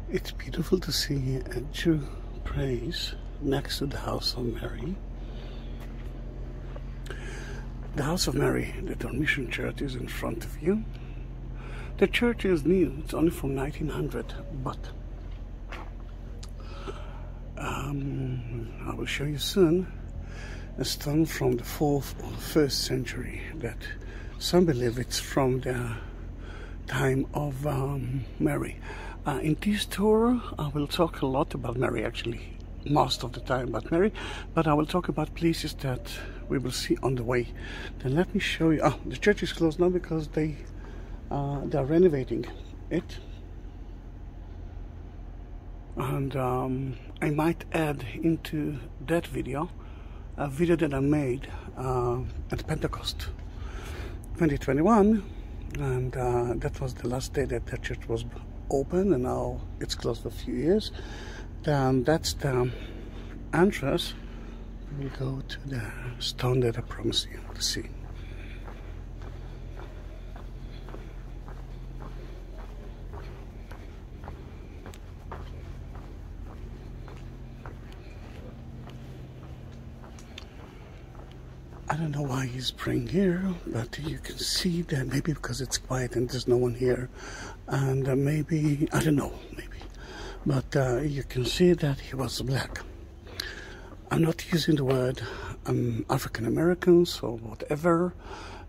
It's beautiful to see a Jew praise next to the house of Mary. The house of Mary, the Dormition Church, is in front of you. The church is new, it's only from 1900, but I will show you soon a stone from the 4th or 1st century that some believe it's from the time of Mary. In this tour, I will talk a lot about Mary, actually, most of the time about Mary, but I will talk about places that we will see on the way. Then let me show you. The church is closed now because they are renovating it. And I might add into that video a video that I made at Pentecost 2021, and that was the last day that the church was open, and now it's closed for a few years. Then that's the entrance. We'll go to the stone that I promised you to see. I don't know why he's praying here, but you can see that maybe because it's quiet and there's no one here, and maybe, I don't know, maybe, but you can see that he was black. I'm not using the word African Americans or whatever,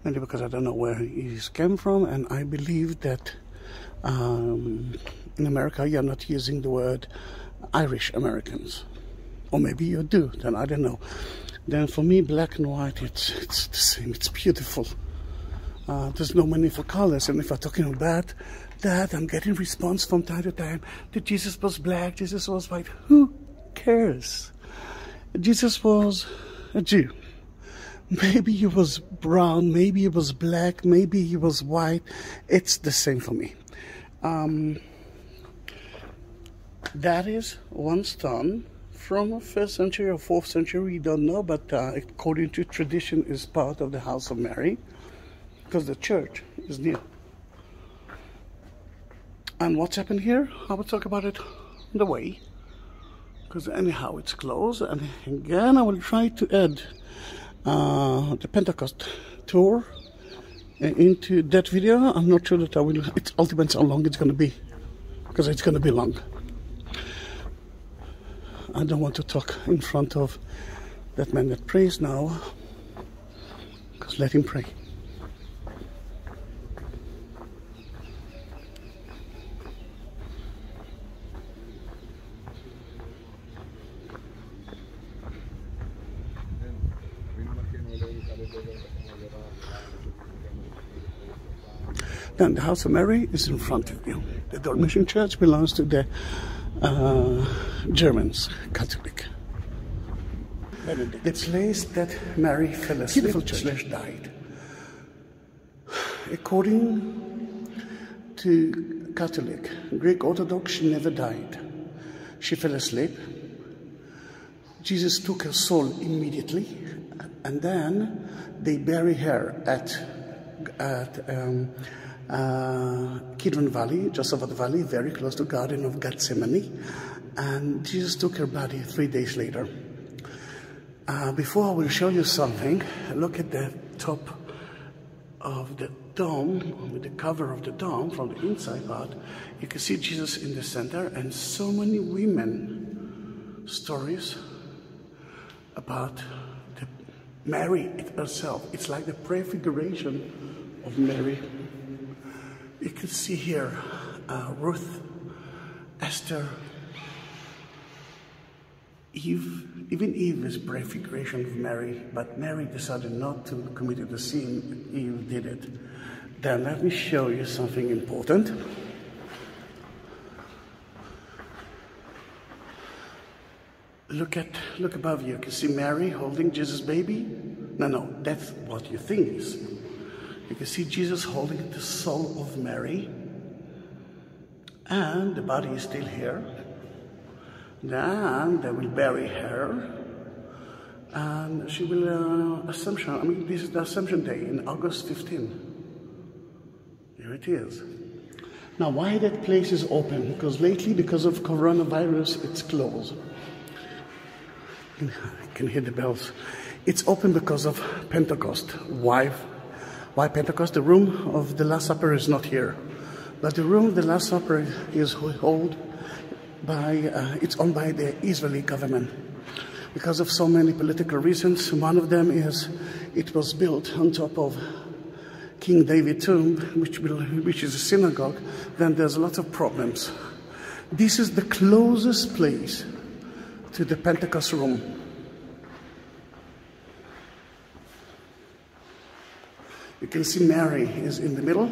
mainly because I don't know where he came from, and I believe that in America you're not using the word Irish Americans, or maybe you do, then I don't know. Then for me, black and white, it's the same, it's beautiful. There's no meaningful colors, and if I'm talking about that, I'm getting response from time to time that Jesus was black, Jesus was white. Who cares? Jesus was a Jew. Maybe he was brown, maybe he was black, maybe he was white. It's the same for me. That is one stone from 1st century or 4th century, we don't know, but according to tradition is part of the house of Mary, because the church is new. And what's happened here, I will talk about it on the way, because anyhow it's closed. And again I will try to add the Pentecost tour into that video. I'm not sure that I will, it all depends how long it's going to be, because it's going to be long. I don't want to talk in front of that man that prays now, because let him pray. Then the house of Mary is in front of you. The Dormition Church belongs to the Germans, Catholic. The place that Mary fell asleep / died. According to Catholic, Greek Orthodox, she never died. She fell asleep. Jesus took her soul immediately, and then they bury her at Kidron Valley, just over the valley, very close to Garden of Gethsemane, and Jesus took her body 3 days later. Before I will show you something, look at the top of the dome, with the cover of the dome from the inside part. You can see Jesus in the center, and so many women stories about Mary herself. It's like the prefiguration of Mary. You can see here Ruth, Esther, Eve. Even Eve is a prefiguration of Mary, but Mary decided not to commit the sin. Eve did it. Then let me show you something important. Look above you. You can see Mary holding Jesus' baby. No, that's what you think is. You can see Jesus holding the soul of Mary, and the body is still here. Then they will bury her, and she will Assumption. I mean, this is the Assumption Day in August 15. Here it is. Now, why that place is open? Because lately, because of coronavirus, it's closed. You can hear the bells. It's open because of Pentecost. Why? Why Pentecost? The room of the Last Supper is not here. But the room of the Last Supper is held by, it's owned by the Israeli government. Because of so many political reasons. One of them is it was built on top of King David's tomb, which is a synagogue. Then there's a lot of problems. This is the closest place to the Pentecost room. You can see Mary is in the middle.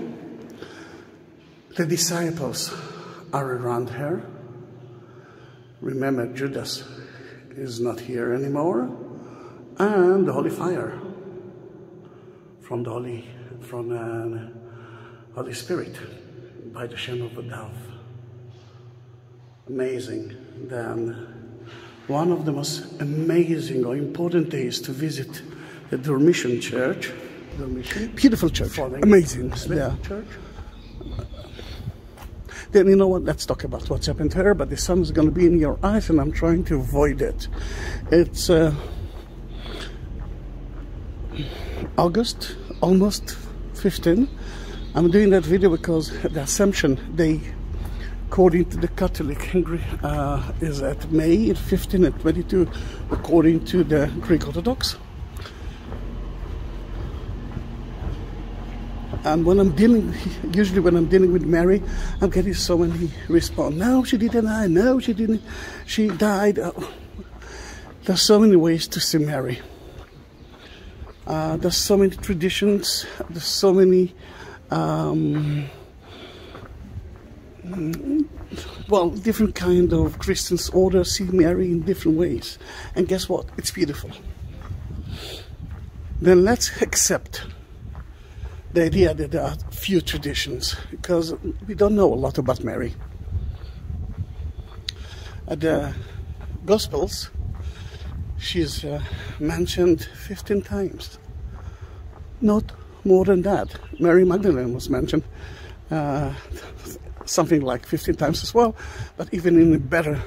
The disciples are around her. Remember, Judas is not here anymore. And the holy fire from the Holy Spirit by the shadow of a dove. Amazing. Then one of the most amazing or important days to visit the Dormition Church. Beautiful church. Amazing. Yeah. Church. Then you know what? Let's talk about what's happened to her. But the sun is going to be in your eyes, and I'm trying to avoid it. It's August, almost 15. I'm doing that video because the Assumption Day, according to the Catholic, is at May 15 and 22, according to the Greek Orthodox. And when I'm usually when I'm dealing with Mary, I'm getting so many response. No, she didn't die. No, she didn't. She died. There's so many ways to see Mary. There's so many traditions. There's so many, different kind of Christians order see Mary in different ways. And guess what? It's beautiful. Then let's accept the idea that there are few traditions, because we don't know a lot about Mary. At the Gospels, she's mentioned 15 times. Not more than that. Mary Magdalene was mentioned something like 15 times as well, but even in better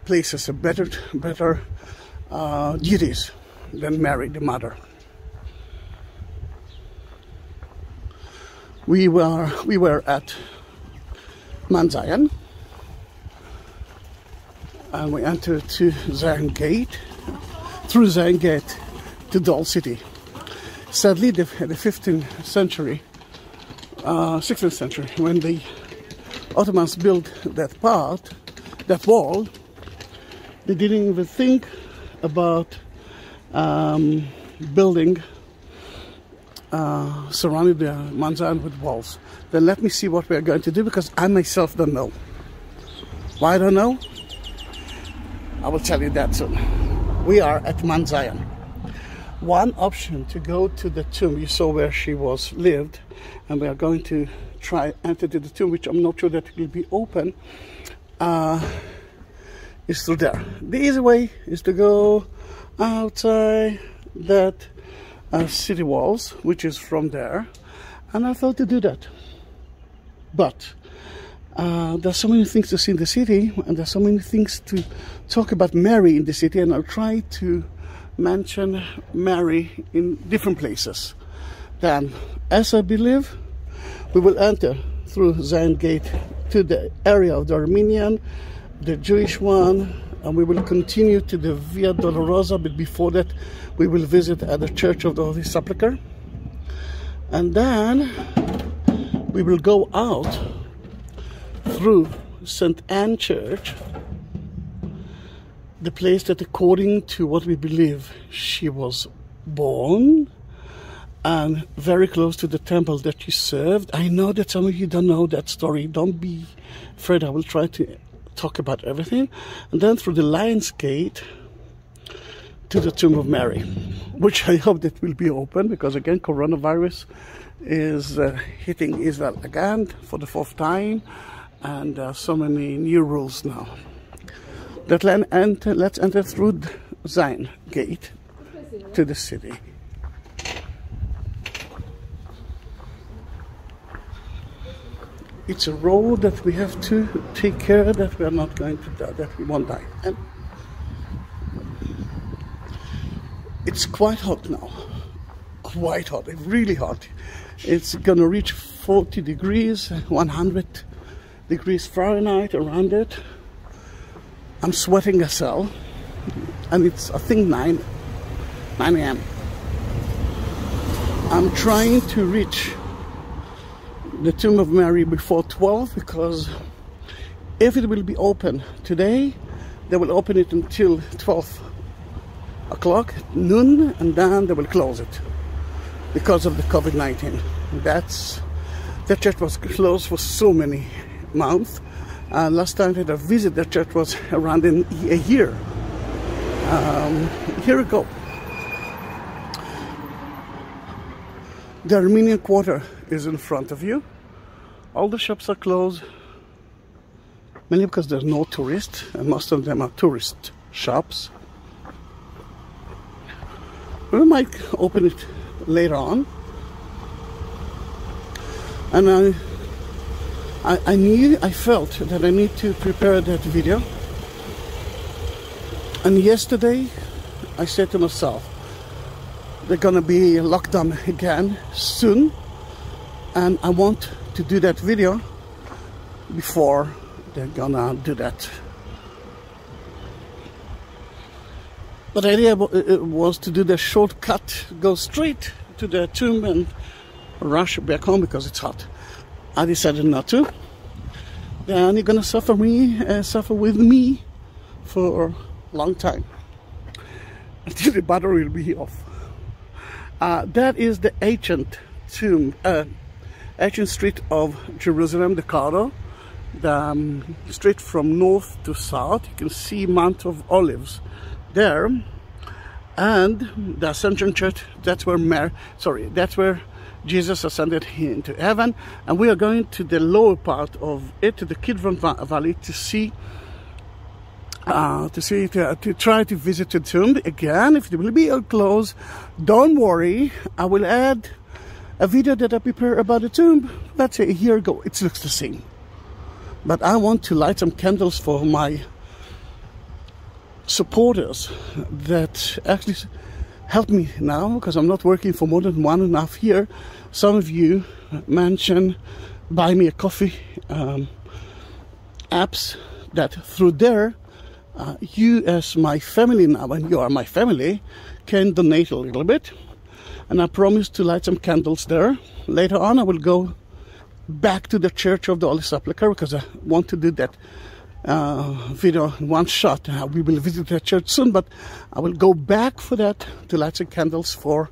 places, better duties than Mary, the mother. We were at Mount Zion, and we entered to Zion Gate, through Zion Gate to the Old City. Sadly, the 15th century, 16th century, when the Ottomans built that wall, they didn't even think about building surrounding the Mount Zion with walls. Then let me see what we are going to do, because I myself don't know. Why I don't know? I will tell you that soon. We are at Mount Zion. One option to go to the tomb, you saw where she was lived, and we are going to try enter to the tomb, which I'm not sure that it will be open, is through there. The easy way is to go outside that city walls, which is from there, and I thought to do that. But there's so many things to see in the city, and there's so many things to talk about Mary in the city, and I'll try to mention Mary in different places. Then, as I believe, we will enter through Zion Gate to the area of the Armenian, the Jewish one, and we will continue to the Via Dolorosa, but before that we will visit at the Church of the Holy Sepulchre, and then we will go out through St. Anne Church, the place that according to what we believe she was born, and very close to the temple that she served. I know that some of you don't know that story. Don't be afraid, I will try to talk about everything. And then through the Lion's Gate to the Tomb of Mary, which I hope that will be open, because again coronavirus is hitting Israel again for the 4th time, and there are so many new rules now. Let's enter through Zion Gate to the city. it's a road that we have to take care that we are not going to die, that we won't die. And it's quite hot now, quite hot, really hot. It's gonna reach 40 degrees, 100 degrees Fahrenheit around it. I'm sweating as hell, and it's, I think, 9 a.m. I'm trying to reach the Tomb of Mary before 12, because if it will be open today, they will open it until 12 o'clock, noon, and then they will close it because of the COVID-19. That church was closed for so many months. Last time that I visited that church was around a year ago. The Armenian Quarter is in front of you. All the shops are closed, mainly because there's no tourists, and most of them are tourist shops. We might open it later on. And I felt that I need to prepare that video. And yesterday I said to myself, they're gonna be locked down again soon, and I want to do that video before they're gonna do that. But the idea was to do the shortcut, go straight to the tomb and rush back home because it's hot. I decided not to. Then you're gonna suffer with me for a long time until the battery will be off. That is the ancient tomb, ancient street of Jerusalem, the corridor, the street from north to south. You can see Mount of Olives there, and the Ascension Church. That's where Jesus ascended into heaven, and we are going to the lower part of it, to the Kidron Valley, to try to visit the tomb again. If it will be closed, don't worry, I will add a video that I prepared about the tomb. Let's say a year ago. It looks the same, but I want to light some candles for my supporters that actually help me now, because I'm not working for more than 1.5 years. Some of you mention buy me a coffee apps, that through there you as my family now, and you are my family, can donate a little bit. And I promise to light some candles there. Later on I will go back to the Church of the Holy Sepulchre, because I want to do that video in one shot. We will visit that church soon, but I will go back for that to light some candles for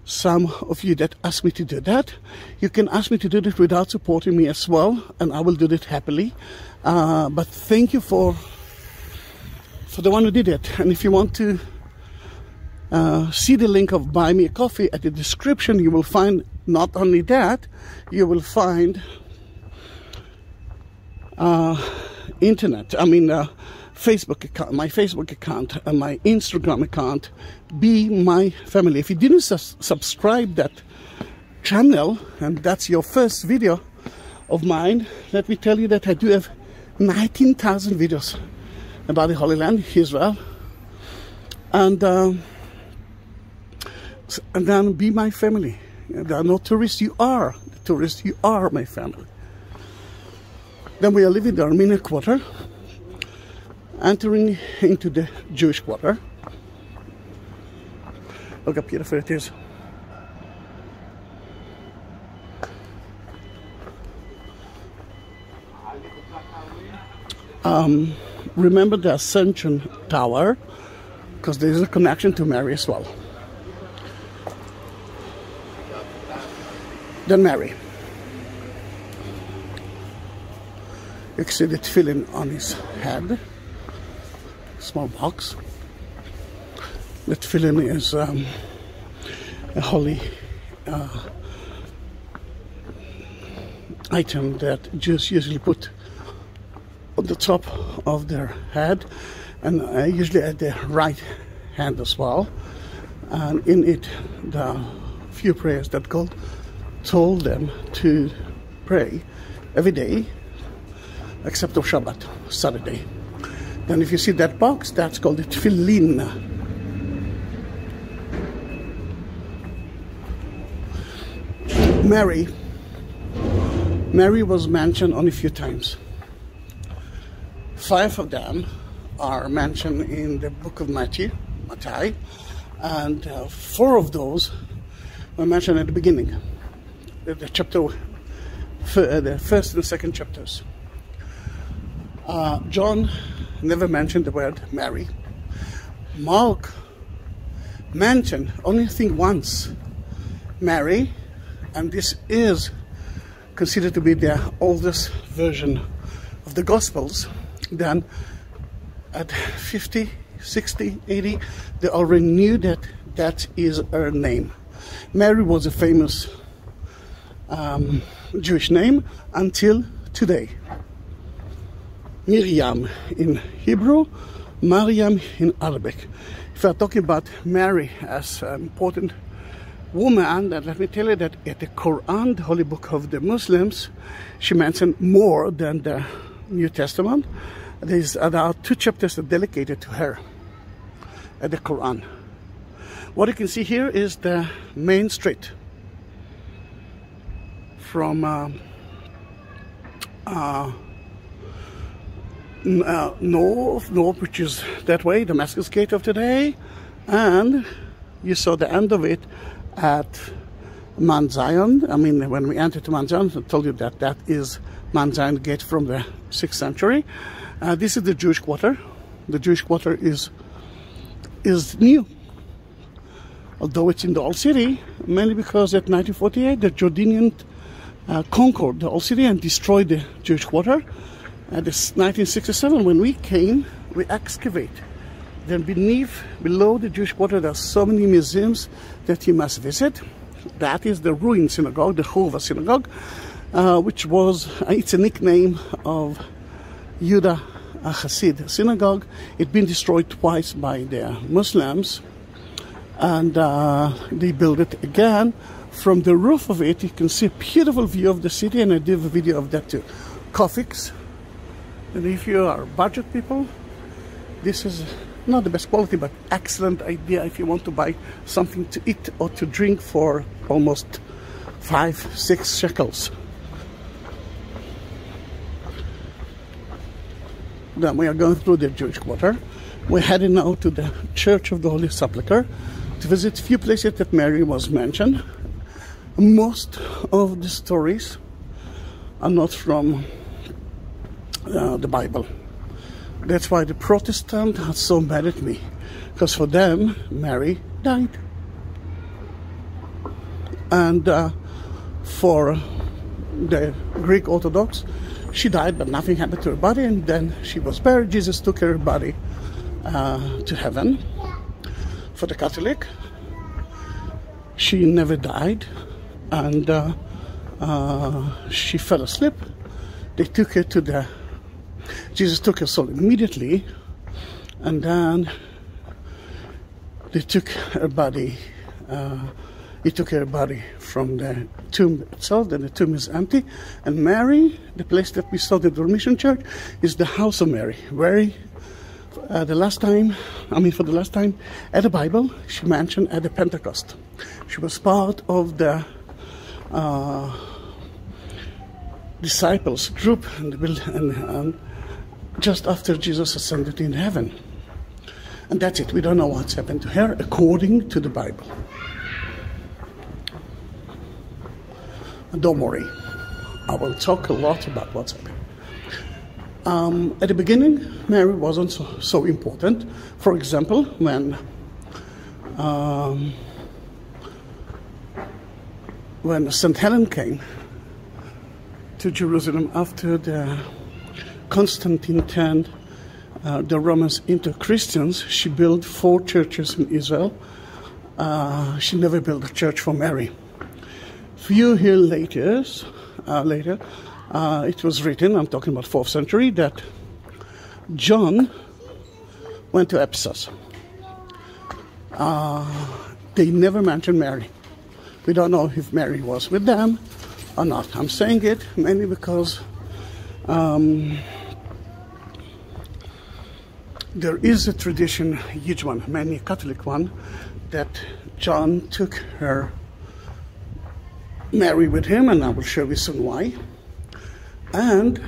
some of you that ask me to do that. You can ask me to do it without supporting me as well, and I will do it happily. But thank you for the one who did it. And if you want to see the link of Buy Me a Coffee at the description, you will find not only that, you will find Facebook account, my Facebook account, and my Instagram account. Be my family. If you didn't subscribe that channel, and that's your first video of mine, let me tell you that I do have 19,000 videos about the Holy Land, Israel, and then be my family. There are no tourists. You are the tourists. You are my family. Then we are leaving the Armenian Quarter, entering into the Jewish Quarter. Look how beautiful it is. Remember the Ascension Tower, because there is a connection to Mary as well. Then Mary. You can see the tefillin on his head. Small box. The tefillin is a holy item that Jews usually put on the top of their head, and usually at the right hand as well. And in it, the few prayers that God told them to pray every day, except of Shabbat, Saturday. Then if you see that box, that's called the tefillin. Mary was mentioned only a few times. 5 of them are mentioned in the book of Matthew, and 4 of those were mentioned at the beginning, the chapter, the first and second chapters. John never mentioned the word Mary. Mark mentioned only thing once, Mary, and this is considered to be the oldest version of the Gospels. Then at 50, 60, 80, they already knew that that is her name. Mary was a famous Jewish name until today. Miriam in Hebrew, Mariam in Arabic. If we're talking about Mary as an important woman, then let me tell you that at the Quran, the holy book of the Muslims, she mentioned more than the New Testament. There are 2 chapters dedicated to her at the Quran. What you can see here is the main street from north, which is that way, Damascus Gate of today, and you saw the end of it at Mount Zion. I mean, when we entered Mount Zion, I told you that that is Mount Zion Gate from the 6th century. This is the Jewish quarter. The Jewish quarter is new, although it's in the old city, mainly because at 1948 the Jordanians conquered the old city and destroyed the Jewish quarter. At 1967, when we came, we excavate. Then below the Jewish quarter, there are so many museums that you must visit. That is the ruined synagogue, the Hova synagogue, which was, it's a nickname of Yehuda Hasid synagogue. It's been destroyed twice by the Muslims, and they built it again. From the roof of it, you can see a beautiful view of the city, and I did a video of that too. Coffees. And if you are budget people, this is not the best quality, but excellent idea if you want to buy something to eat or to drink for almost 5-6 shekels. Then we are going through the Jewish quarter. We're heading now to the Church of the Holy Sepulchre to visit a few places that Mary was mentioned. Most of the stories are not from the Bible. That's why the Protestants are so mad at me, because for them Mary died, and for the Greek Orthodox, she died but nothing happened to her body, and then she was buried. Jesus took her body to heaven. For the Catholic, she never died, and she fell asleep. They took her to the Jesus took her soul immediately, and then they took her body. He took her body from the tomb itself. Then the tomb is empty, and Mary, the place that we saw the Dormition Church, is the house of Mary. Where for the last time at the Bible, she mentioned at the Pentecost. She was part of the disciples group, and just after Jesus ascended in heaven. And that's it. We don't know what's happened to her according to the Bible. And don't worry, I will talk a lot about what's happened. At the beginning, Mary wasn't so important. For example, when St. Helen came to Jerusalem after the Constantine turned the Romans into Christians, she built 4 churches in Israel. She never built a church for Mary. Few years later, it was written, I'm talking about 4th century, that John went to Ephesus. They never mentioned Mary. We don't know if Mary was with them or not. I'm saying it mainly because there is a tradition, a huge one, mainly a Catholic one, that John took her Mary with him, and I will show you soon why. And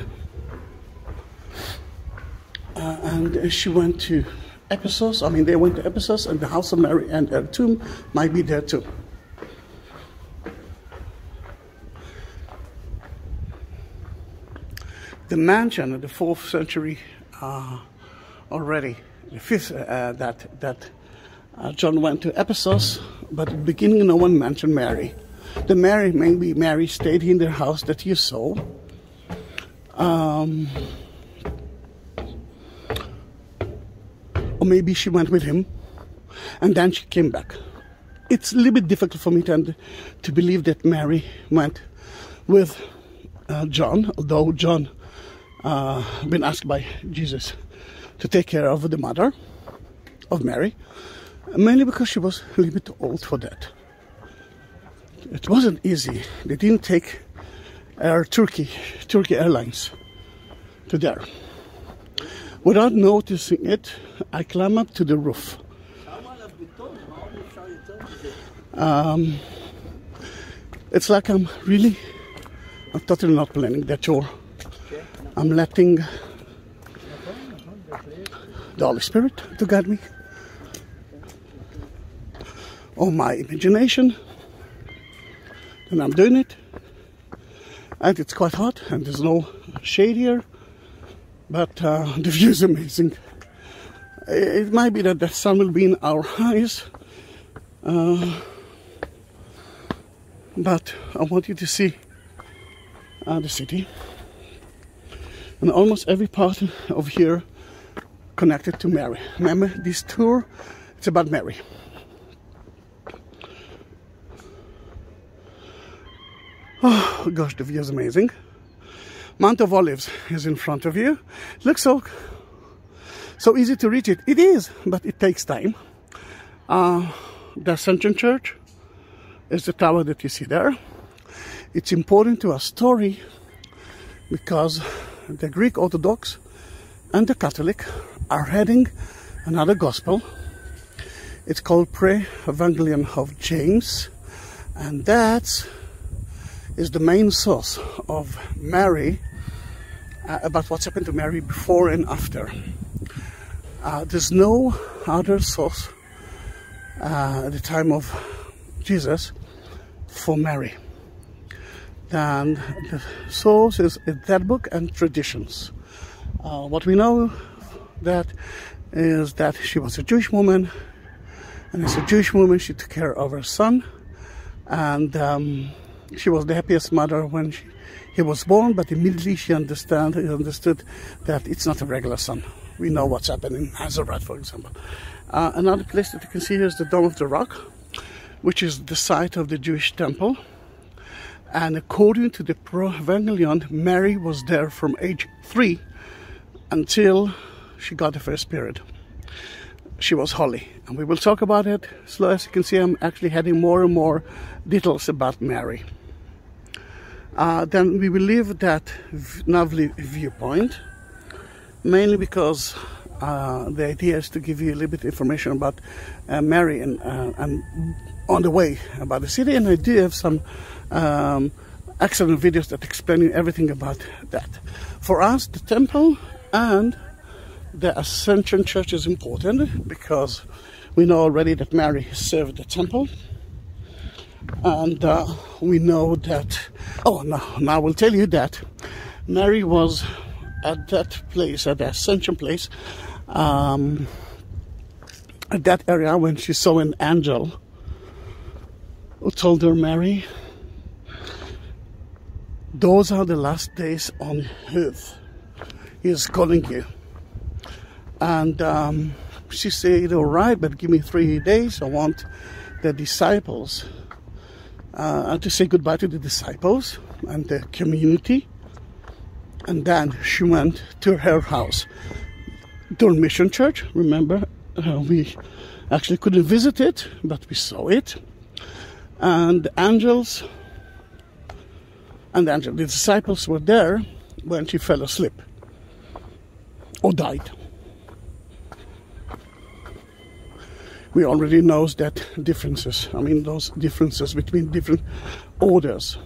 she went to Ephesus. I mean, they went to Ephesus, and the house of Mary and her tomb might be there too. The mansion of the 4th century already, the 5th, that John went to Ephesus, but at the beginning no one mentioned Mary. The Mary, maybe Mary stayed in their house that you saw. Or maybe she went with him, and then she came back. It's a little bit difficult for me to believe that Mary went with John, although John been asked by Jesus to take care of the mother of Mary, mainly because she was a little bit old for that. It wasn't easy. They didn't take Turkey Airlines to there. Without noticing it, I climbed up to the roof. It's like I'm totally not planning that tour. I'm letting the Holy Spirit to guide me, or my imagination, and I'm doing it. And it's quite hot, and there's no shade here, but the view is amazing. It might be that the sun will be in our eyes, but I want you to see the city. And almost every part of here connected to Mary. Remember, this tour, it's about Mary. Oh gosh, the view is amazing. Mount of Olives is in front of you. It looks so easy to reach it. It is, but it takes time. The Ascension Church is the tower that you see there. It's important to our story because the Greek Orthodox and the Catholic are heading another gospel. It's called Pre-Evangelion of James, and that is the main source of Mary, about what's happened to Mary before and after. There's no other source at the time of Jesus for Mary. And the source is that book and traditions. What we know that is that she was a Jewish woman, and as a Jewish woman she took care of her son, and she was the happiest mother when he was born, but immediately she understood that it's not a regular son. We know what's happened in Nazareth, for example. Another place that you can see here is the Dome of the Rock, which is the site of the Jewish temple. And according to the Pro-Evangelion, Mary was there from age 3 until she got the first period. She was holy, and we will talk about it. So as you can see, I'm actually adding more and more details about Mary. Then we will leave that lovely viewpoint, mainly because the idea is to give you a little bit of information about Mary and on the way about the city, and I do have some excellent videos that explain everything about that. For us, the temple and the Ascension Church is important because we know already that Mary served the temple, and we know that, now I will tell you that Mary was at that place, at the Ascension place, at that area when she saw an angel who told her, Mary, those are the last days on earth. He is calling you. And she said, all right, but give me 3 days. I want the disciples to say goodbye to the disciples and the community. And then she went to her house. Dorn Mission Church, remember, we actually couldn't visit it, but we saw it. And the angels And then the disciples were there when she fell asleep or died. We already know that differences, those differences between different orders.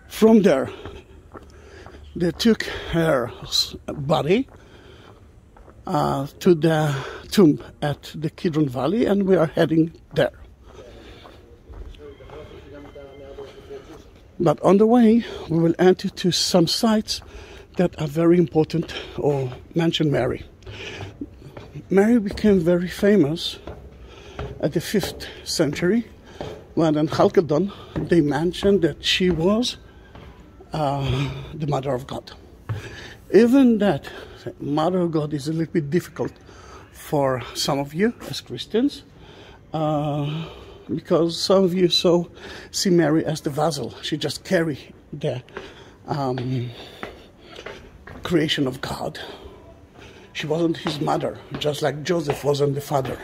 From there, they took her body to the tomb at the Kidron Valley, and we are heading there. But on the way, we will enter to some sites that are very important or mention Mary. Mary became very famous at the 5th century when in Chalcedon they mentioned that she was the Mother of God. Even that Mother of God is a little bit difficult for some of you as Christians, because some of you see Mary as the vessel. She just carried the creation of God. She wasn't his mother, just like Joseph wasn't the father.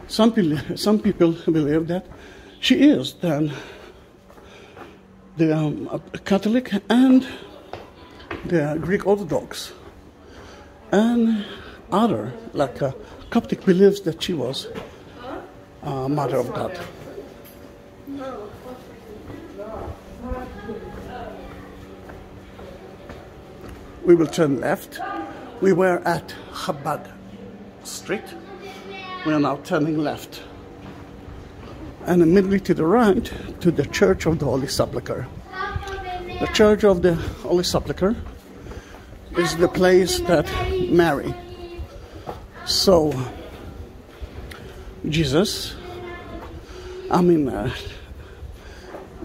Some people believe that she is then the Catholic and the Greek Orthodox and other, like Coptic, believes that she was Mother of God. We will turn left. We were at Chabad Street. We are now turning left. And immediately to the right, to the Church of the Holy Sepulchre. The Church of the Holy Sepulchre is the place that Mary saw Jesus.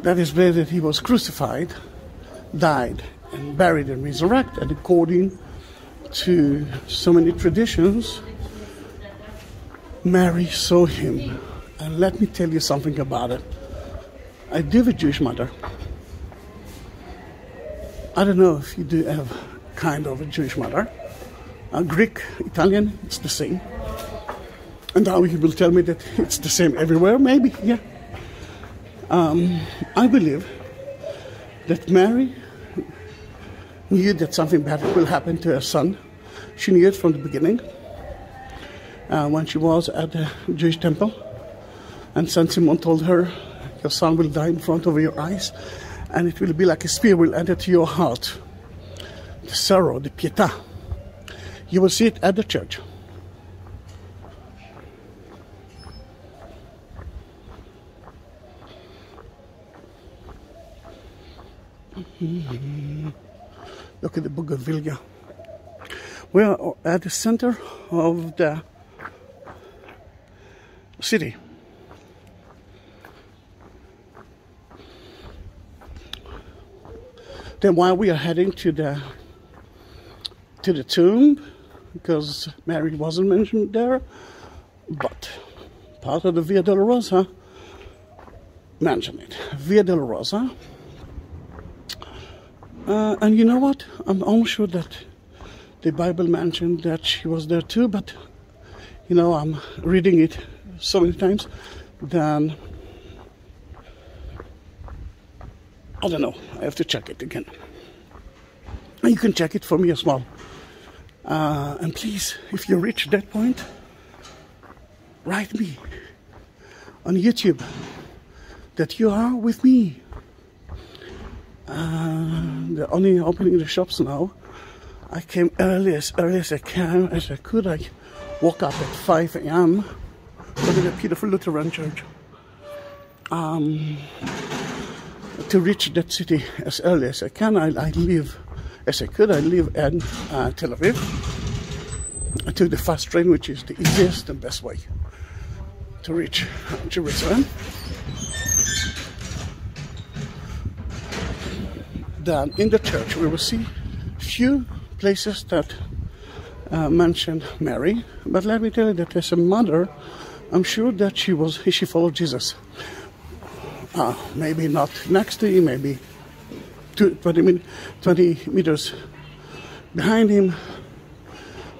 That is where that he was crucified, died, and buried and resurrected according to so many traditions. Mary saw him, and let me tell you something about it. I do have a Jewish mother. I don't know if you do have kind of a Jewish mother. Greek, Italian, it's the same. And now you will tell me that it's the same everywhere, maybe, yeah. I believe that Mary knew that something bad will happen to her son. She knew it from the beginning, when she was at the Jewish temple. And Saint Simon told her, your son will die in front of your eyes, and it will be like a spear will enter to your heart. The sorrow, the pietà. You will see it at the church. Look at the bougainvillea. We are at the center of the city. Then while we are heading to the tomb, because Mary wasn't mentioned there, but part of the Via Dolorosa mentioned it. Via Dolorosa. And you know what? I'm almost sure that the Bible mentioned that she was there too, but I'm reading it so many times, then I don't know. I have to check it again. And you can check it for me as well. And please, if you reach that point, write me on YouTube that you are with me. They're only opening the shops now. I came early as I can, as I could. I woke up at 5 a.m. Go to the beautiful Lutheran church. To reach that city as early as I can. I live as I could. I live in Tel Aviv. I took the fast train, which is the easiest and best way to reach Jerusalem. Then in the church we will see few places that mention Mary, but let me tell you that as a mother, I'm sure that she followed Jesus. Maybe not next to him, maybe 20 meters behind him.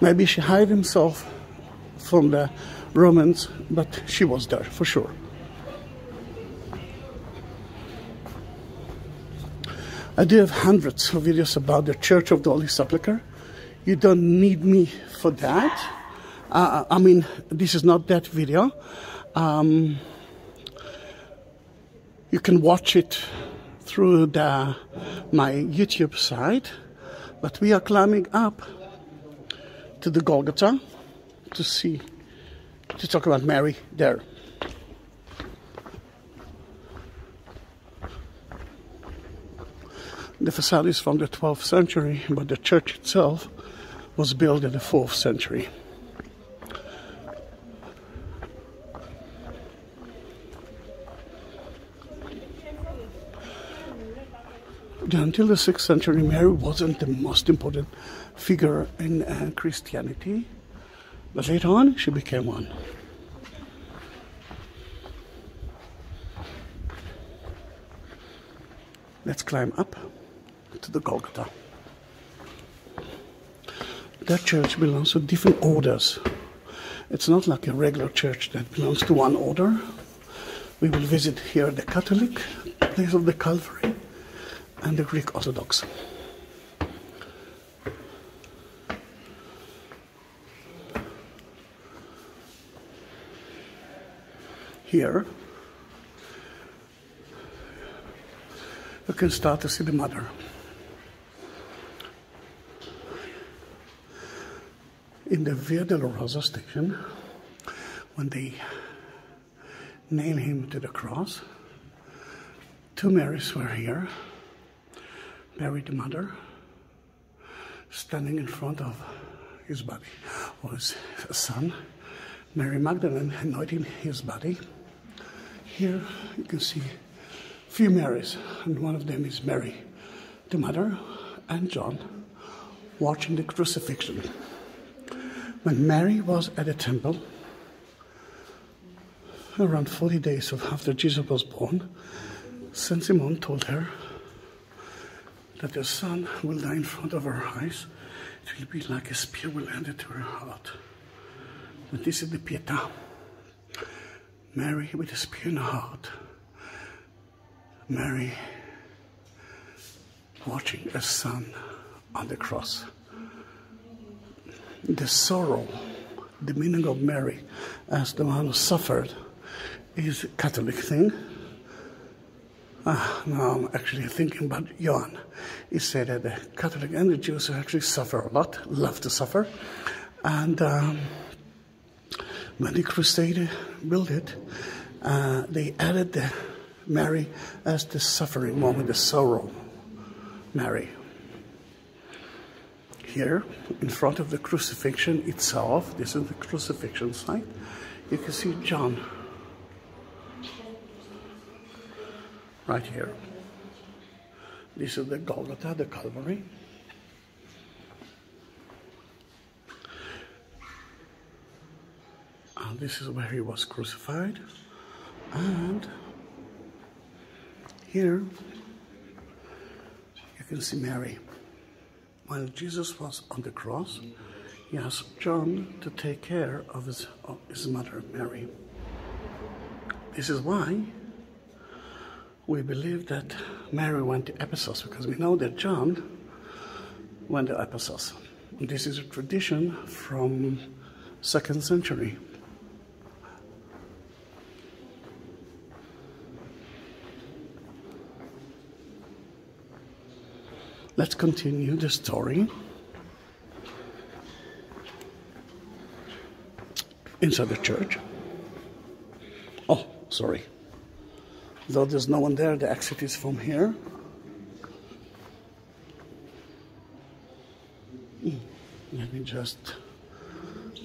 Maybe she hid himself from the Romans, but she was there for sure. I do have hundreds of videos about the Church of the Holy Sepulchre. You don't need me for that. I mean, this is not that video. You can watch it through my YouTube site. But we are climbing up to the Golgotha to talk about Mary there. The facade is from the 12th century, but the church itself was built in the 4th century. Until the 6th century, Mary wasn't the most important figure in Christianity, but later on she became one. Let's climb up to the Golgotha. That church belongs to different orders. It's not like a regular church that belongs to one order. We will visit here the Catholic, place of the Calvary, and the Greek Orthodox. Here, you can start to see the mother. In the Via Dolorosa station, when they nail him to the cross, two Marys were here. Mary the mother, standing in front of his body, or his son, Mary Magdalene anointing his body. Here you can see a few Marys, and one of them is Mary the mother, and John watching the crucifixion. When Mary was at the temple, around 40 days after Jesus was born, Saint Simon told her that the son will die in front of her eyes. It will be like a spear will enter to her heart. But this is the Pietà. Mary with a spear in her heart. Mary watching a son on the cross. The sorrow, the meaning of Mary as the one who suffered is a Catholic thing. Now I'm actually thinking about John. He said that the Catholic and the Jews actually suffer a lot, love to suffer. And when the Crusade built it, they added the Mary as the suffering moment, the sorrow Mary. Here, in front of the crucifixion itself, this is the crucifixion site, you can see John. Right here. This is the Golgotha, the Calvary. And this is where he was crucified. And here you can see Mary. While Jesus was on the cross, he asked John to take care of his mother, Mary. This is why we believe that Mary went to Ephesus, because we know that John went to Ephesus. And this is a tradition from 2nd century. Let's continue the story. Inside the church. Oh, sorry. Though there's no one there, the exit is from here. Let me just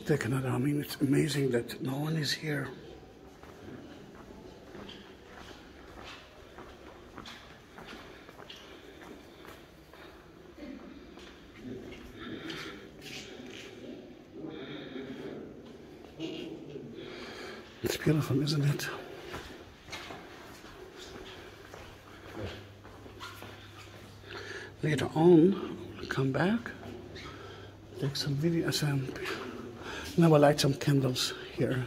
take another. I mean, it's amazing that no one is here. It's beautiful, isn't it? Later on, I'll come back, take some video, now I light some candles here.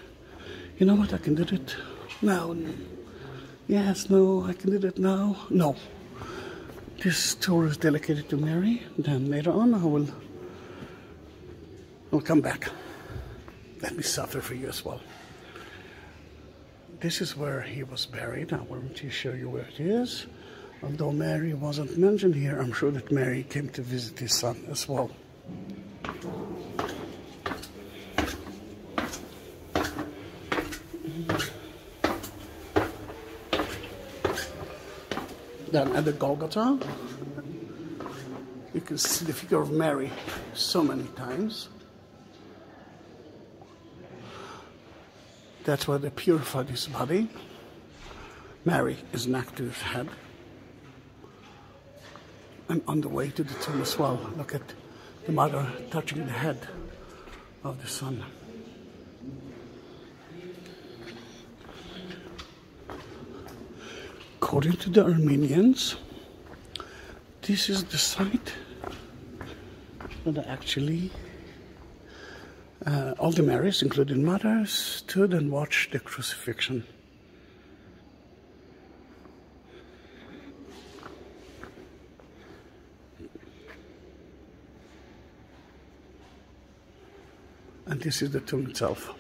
You know what, I can do it now. Yes, no, I can do it now. No. This tour is dedicated to Mary. Then later on I'll come back. Let me suffer for you as well. This is where he was buried. I want to show you where it is. Although Mary wasn't mentioned here, I'm sure that Mary came to visit his son as well. Then at the Golgotha, you can see the figure of Mary so many times. That's where they purified his body. Mary is next to his head. And on the way to the tomb as well, look at the mother touching the head of the son. According to the Armenians, this is the site that actually all the Marys, including Mother, stood and watched the crucifixion. And this is the tomb itself.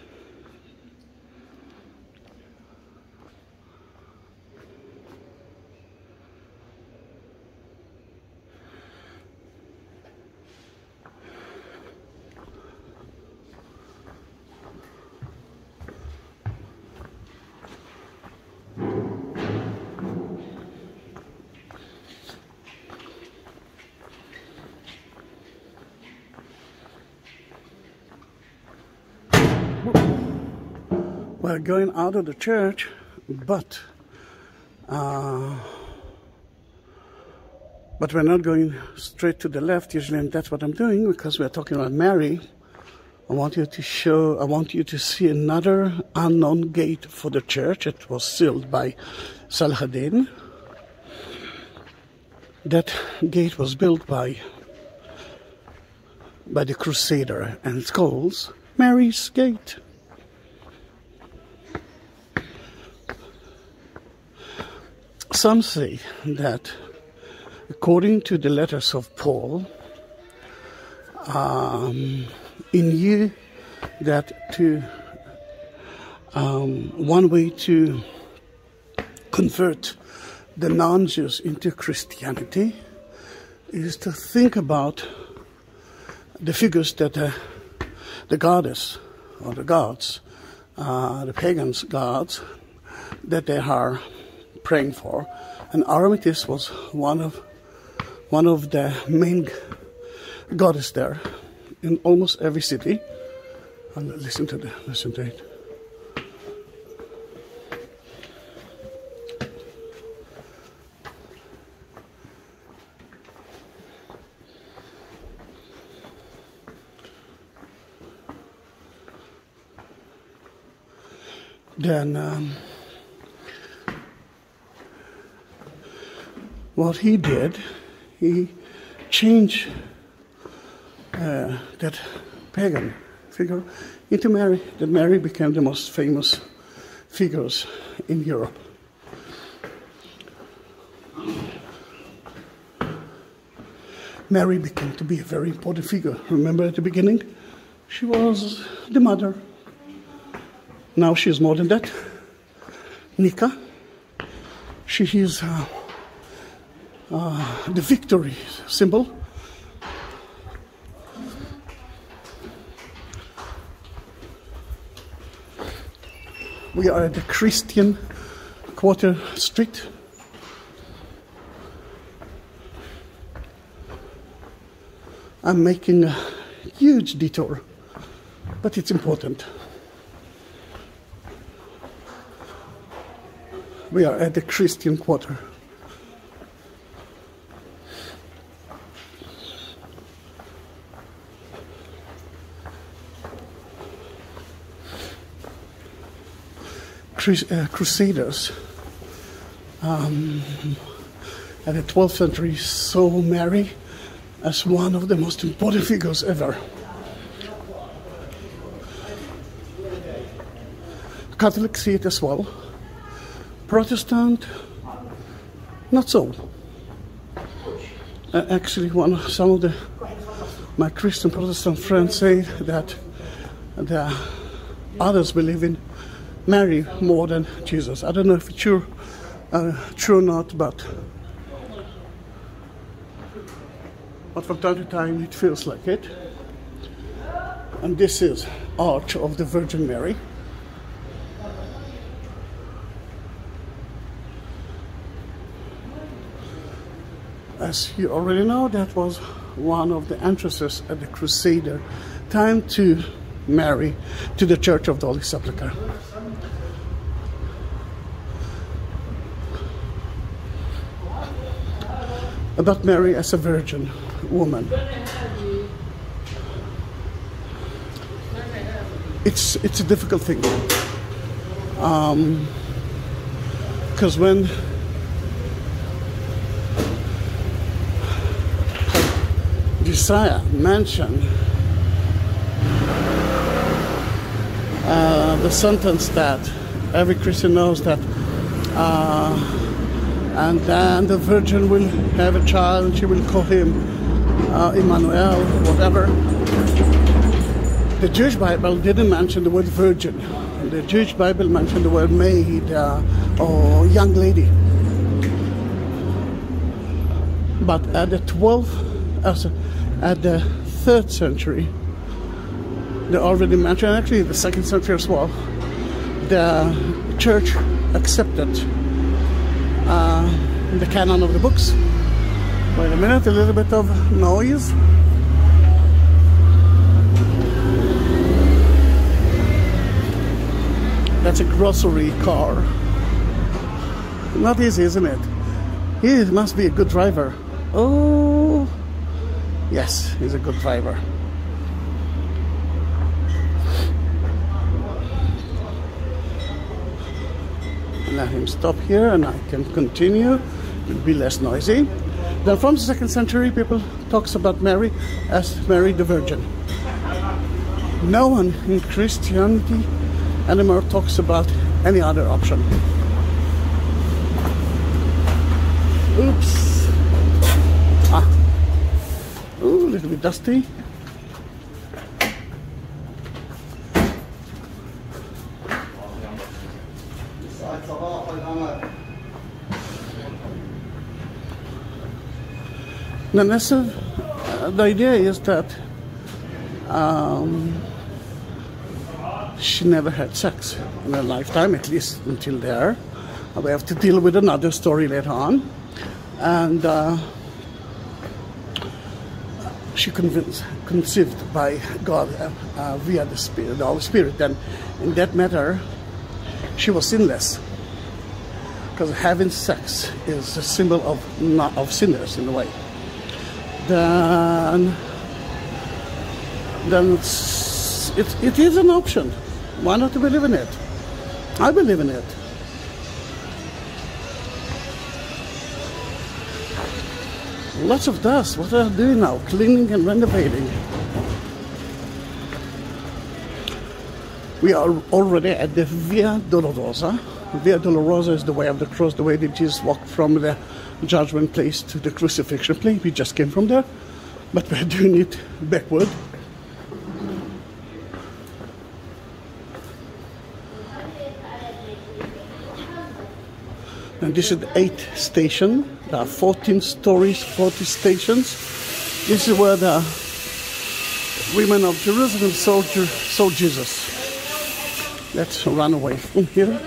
We're going out of the church, but we're not going straight to the left usually, and that's what I'm doing because we're talking about Mary. I want you to see another unknown gate for the church. It was sealed by Saladin. That gate was built by the Crusader, and it's called Mary's Gate. Some say that, according to the letters of Paul, he knew that one way to convert the non-Jews into Christianity is to think about the figures that the goddess or the gods, the pagans' gods, that they are praying for, and Artemis was one of the main goddess there in almost every city. And listen to it. Then what he did, he changed that pagan figure into Mary. That Mary became the most famous figures in Europe. Mary became to be a very important figure. Remember at the beginning, she was the mother. Now she is more than that. Nika, she is the victory symbol. We are at the Christian Quarter Street. I'm making a huge detour, but it's important. We are at the Christian Quarter. Crusaders at the 12th century saw Mary as one of the most important figures ever. Catholics see it as well. Protestant, not so. Actually, some of my Christian Protestant friends say that the others believe in Mary more than Jesus. I don't know if it's true or not, but from time to time it feels like it. And this is Arch of the Virgin Mary. As you already know, that was one of the entrances at the Crusader time to Mary, to the Church of the Holy Sepulchre. About Mary as a virgin woman. It's a difficult thing. Because when Josiah mentioned the sentence that every Christian knows that and then the virgin will have a child and she will call him Emmanuel, whatever. The Jewish Bible didn't mention the word virgin. The Jewish Bible mentioned the word maid or young lady. But at the 3rd century, they already mentioned, actually the 2nd century as well, the church accepted the canon of the books. Wait a minute, a little bit of noise. That's a grocery car. Not easy, isn't it? He must be a good driver. Oh, yes, he's a good driver. Let him stop here and I can continue. It will be less noisy. Then from the 2nd century, people talks about Mary as Mary the Virgin. No one in Christianity anymore talks about any other option. Oops. Ooh, a little bit dusty. And that's the idea is that she never had sex in her lifetime, at least until there. We have to deal with another story later on. And she conceived by God via the Spirit, the Holy Spirit. And in that matter, she was sinless. Because having sex is a symbol of sinners in a way. Then it is an option. Why not to believe in it? I believe in it. Lots of dust. What are they doing now? Cleaning and renovating. We are already at the Via Dolorosa. Via Dolorosa is the way of the cross, the way that Jesus walked from the judgment place to the crucifixion place. We just came from there, but we're doing it backward. And this is the 8th station. There are 14 stories, 40 stations. This is where the women of Jerusalem saw Jesus. Let's run away from here.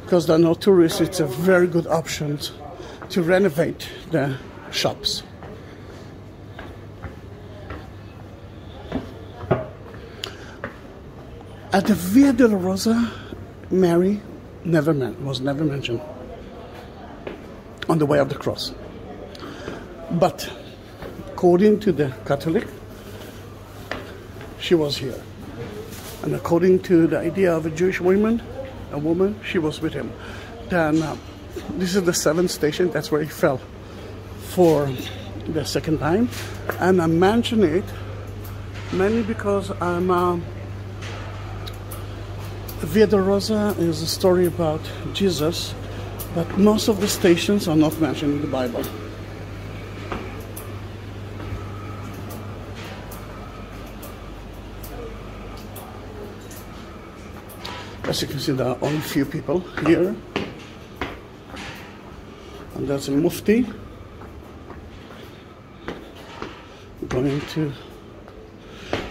Because there are no tourists, it's a very good option to renovate the shops. At the Via Dolorosa, Mary was never mentioned on the way of the cross. But according to the Catholic, she was here. And according to the idea of a Jewish woman, she was with him. Then this is the 7th station. That's where he fell for the 2nd time. And I mention it mainly because I'm Via Dolorosa is a story about Jesus, but most of the stations are not mentioned in the Bible. As you can see, there are only few people here. And that's a mufti going to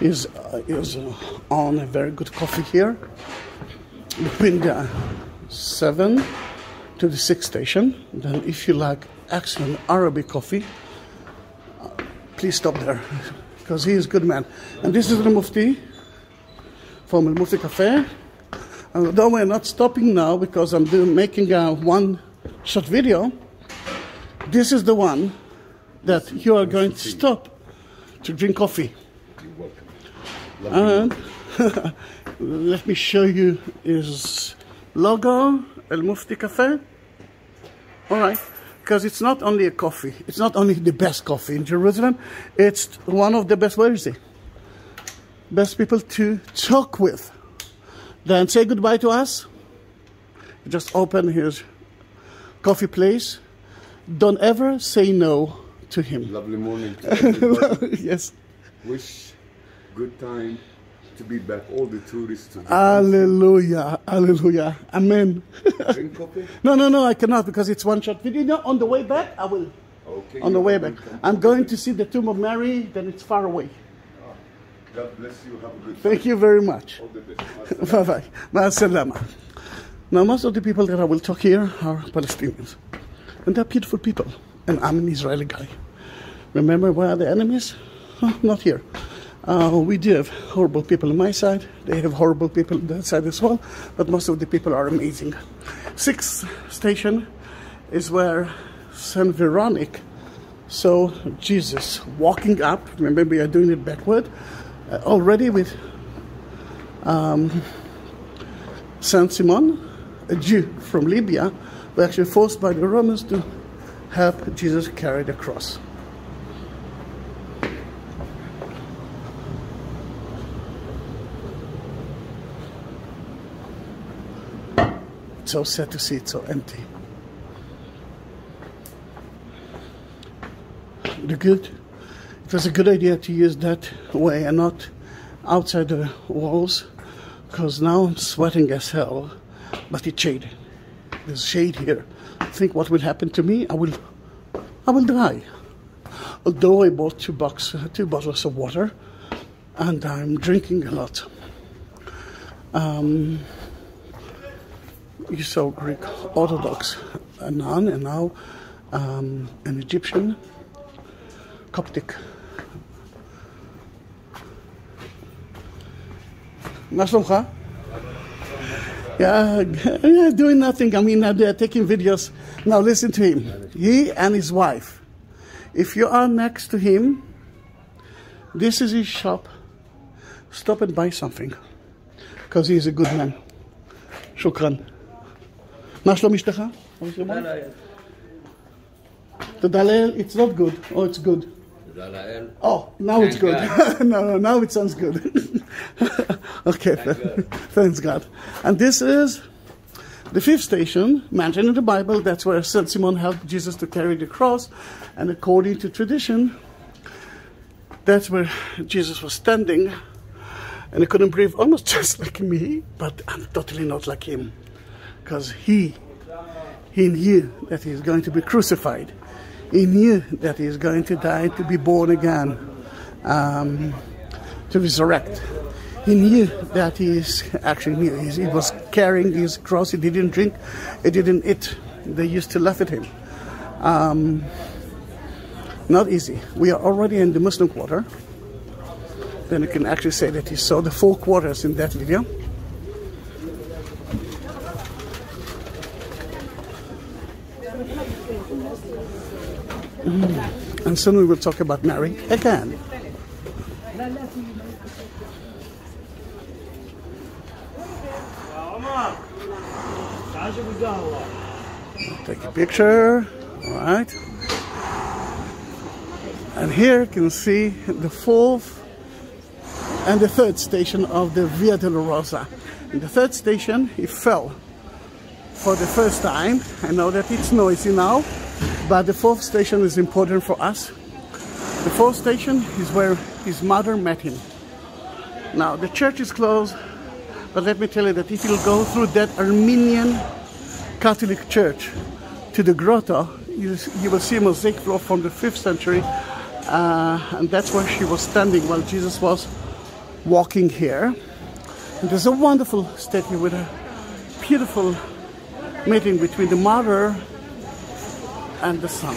is on a very good coffee here between the 7 to the 6 station. Then if you like excellent Arabic coffee, please stop there because he is a good man. And this is the mufti from Al Mufti Cafe. And although we're not stopping now because I'm making a one-shot video, this is the one that you are going to stop to drink coffee. You're welcome. And let me show you his logo, Al Mufti Cafe. All right, because it's not only a coffee, it's not only the best coffee in Jerusalem, it's one of the best, where is he? Best people to talk with. Then say goodbye to us. Just open his coffee place. Don't ever say no to him. Lovely morning to everybody. Yes. Wish good time to be back. All the tourists. To the Hallelujah. Hallelujah. Amen. Drink coffee? No, I cannot because it's one-shot video. No, on the way back, I will. Okay. On the way back. I'm going to see the tomb of Mary, then it's far away. God bless you. Have a good time. Thank you very much. All the best. Bye-bye. Ma'as-salama. Now, most of the people that I will talk here are Palestinians. And they're beautiful people. And I'm an Israeli guy. Remember where are the enemies? Not here. We do have horrible people on my side. They have horrible people on that side as well. But most of the people are amazing. 6th station is where Saint Veronique saw Jesus walking up. Remember, we are doing it backward. Already with Saint Simon, a Jew from Libya, were actually forced by the Romans to help Jesus carry the cross. It's so sad to see it so empty. It was a good idea to use that way and not outside the walls, because now I'm sweating as hell, but it's shade. There's shade here. Think what will happen to me? I will die. Although I bought two bottles of water, and I'm drinking a lot. You saw Greek Orthodox, a nun, and now an Egyptian Coptic. Yeah, doing nothing. I mean, they're taking videos. Now listen to him. He and his wife. If you are next to him, this is his shop. Stop and buy something, because he's a good man. Shukran. Mashlom ishtaka? The Dalel, it's not good. Oh, it's good. Oh, now it's good. No, now it sounds good. Okay, thanks God. And this is the 5th station, mentioned in the Bible. That's where Saint Simon helped Jesus to carry the cross. And according to tradition, that's where Jesus was standing. And he couldn't breathe, almost just like me, but I'm totally not like him. Because he knew that he is going to be crucified. He knew that he is going to die, to be born again, to resurrect. He knew that he was carrying his cross. He didn't drink, he didn't eat. They used to laugh at him. Not easy. We are already in the Muslim quarter. Then you can actually say that he saw the 4 quarters in that video. And soon we will talk about Mary again. Take a picture, all right. And here you can see the 4th and the 3rd station of the Via Dolorosa. In the third station, he fell for the first time. I know that it's noisy now, but the fourth station is important for us. The fourth station is where his mother met him. Now, the church is closed, but let me tell you that if you go through that Armenian Catholic church to the grotto, you will see a mosaic floor from the 5th century, and that's where she was standing while Jesus was walking here. And there's a wonderful statue with a beautiful meeting between the mother and the son.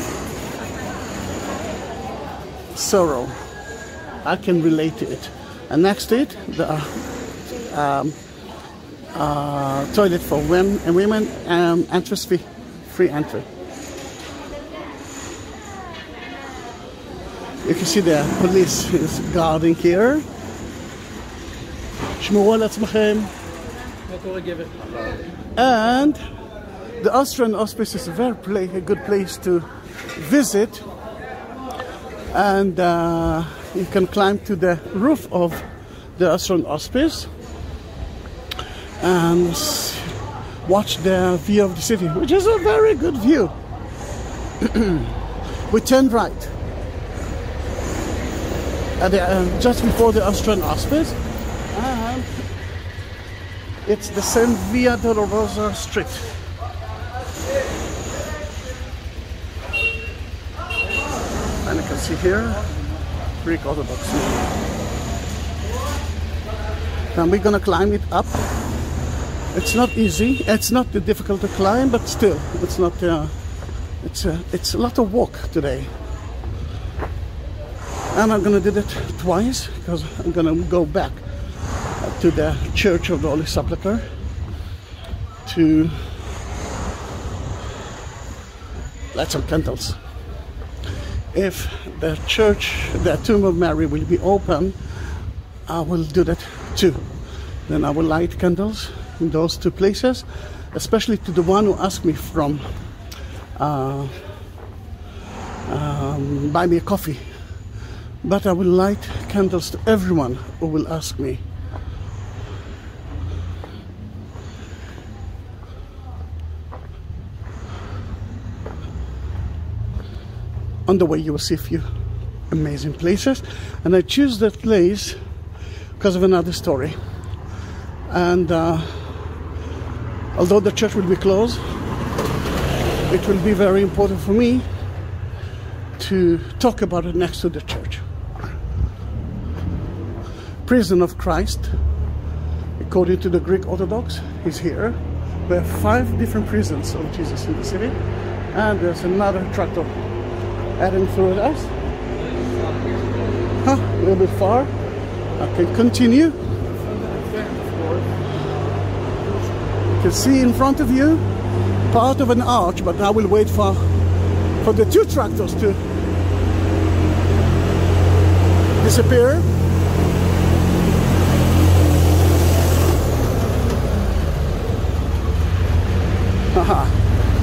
Sorrow. I can relate to it. And next to it, the toilet for women, entrance fee, free entry. You can see the police is guarding here. And the Austrian Hospice is a good place to visit. And you can climb to the roof of the Austrian Hospice and watch the view of the city, which is a very good view. We turned right at just before the Austrian Hospice, and it's the same Via Dolorosa Street. And you can see here, Greek Orthodox. And we're gonna climb it up. It's not easy. It's not difficult to climb, but still, it's not. It's a lot of walk today. And I'm gonna do that twice because I'm gonna go back to the Church of the Holy Sepulchre to light some candles. If the church, the Tomb of Mary will be open, I will do that too. Then I will light candles in those two places, especially to the one who asked me from buy me a coffee. But I will light candles to everyone who will ask me. On the way you will see a few amazing places, and I choose that place because of another story. And although the church will be closed, it will be very important for me to talk about it next to the church. Prison of Christ, according to the Greek Orthodox, is here. We have 5 different prisons of Jesus in the city, and there's another tractor heading through us. A little bit far. I can continue. You can see in front of you part of an arch, but I will wait for the 2 tractors to disappear. Haha,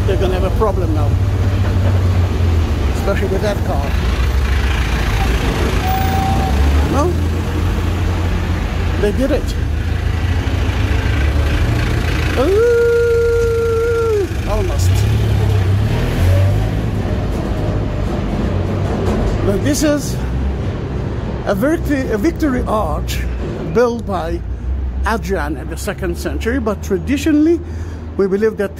they're gonna have a problem now. Especially with that car. No? They did it. Ooh, almost. Now this is a victory arch built by Adrian in the 2nd century, but traditionally we believe that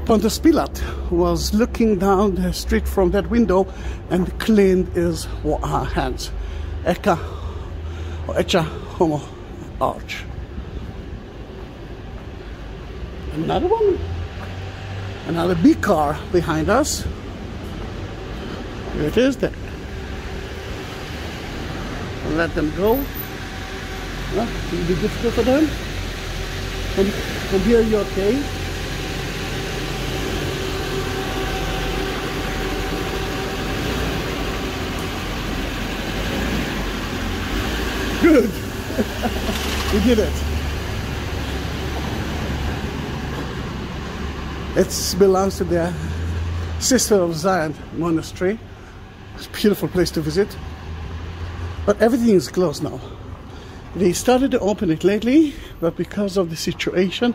Pontius Pilate was looking down the street from that window and cleaned his hands. Eka or Echa Homo arch. Another one. Another big car behind us. Here it is there. Let them go. Well, it will be difficult for them. From here you're okay. Good. We did it. It belongs to the Sister of Zion Monastery. It's a beautiful place to visit. But everything is closed now. They started to open it lately, but because of the situation,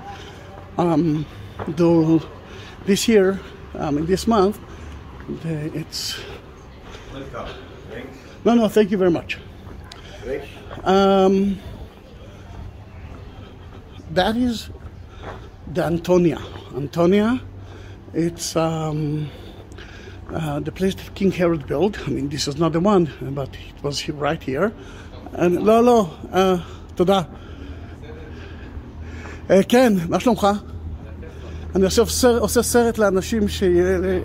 though this year, this month, it's... Welcome. No, thank you very much. That is the Antonia. Antonia, it's the place that King Herod built. I mean, this is not the one, but it was right here. And לא, תודה. כן, מה שלומך? אני עושה סרט לאנשים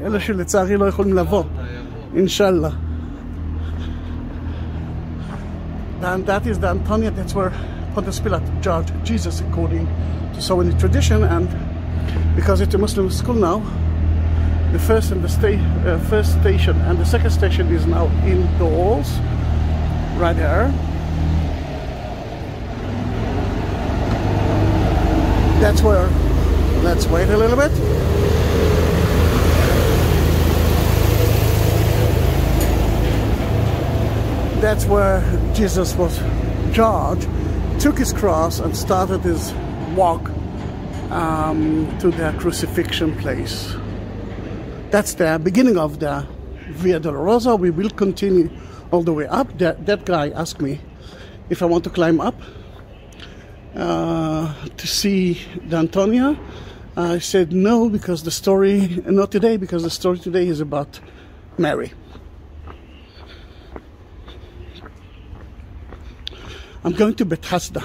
אלה שלצערי לא יכולים לבוא. אינשאללה. And that is the Antonia, that's where Pontius Pilate judged Jesus according to so many tradition, and because it's a Muslim school now, the first station and the second station is now indoors, right there. That's where, let's wait a little bit. That's where Jesus was judged, took his cross and started his walk to the crucifixion place. That's the beginning of the Via Dolorosa. We will continue all the way up. That guy asked me if I want to climb up to see the Antonia. I said no, because the story, not today, because the story today is about Mary. I'm going to Bethesda.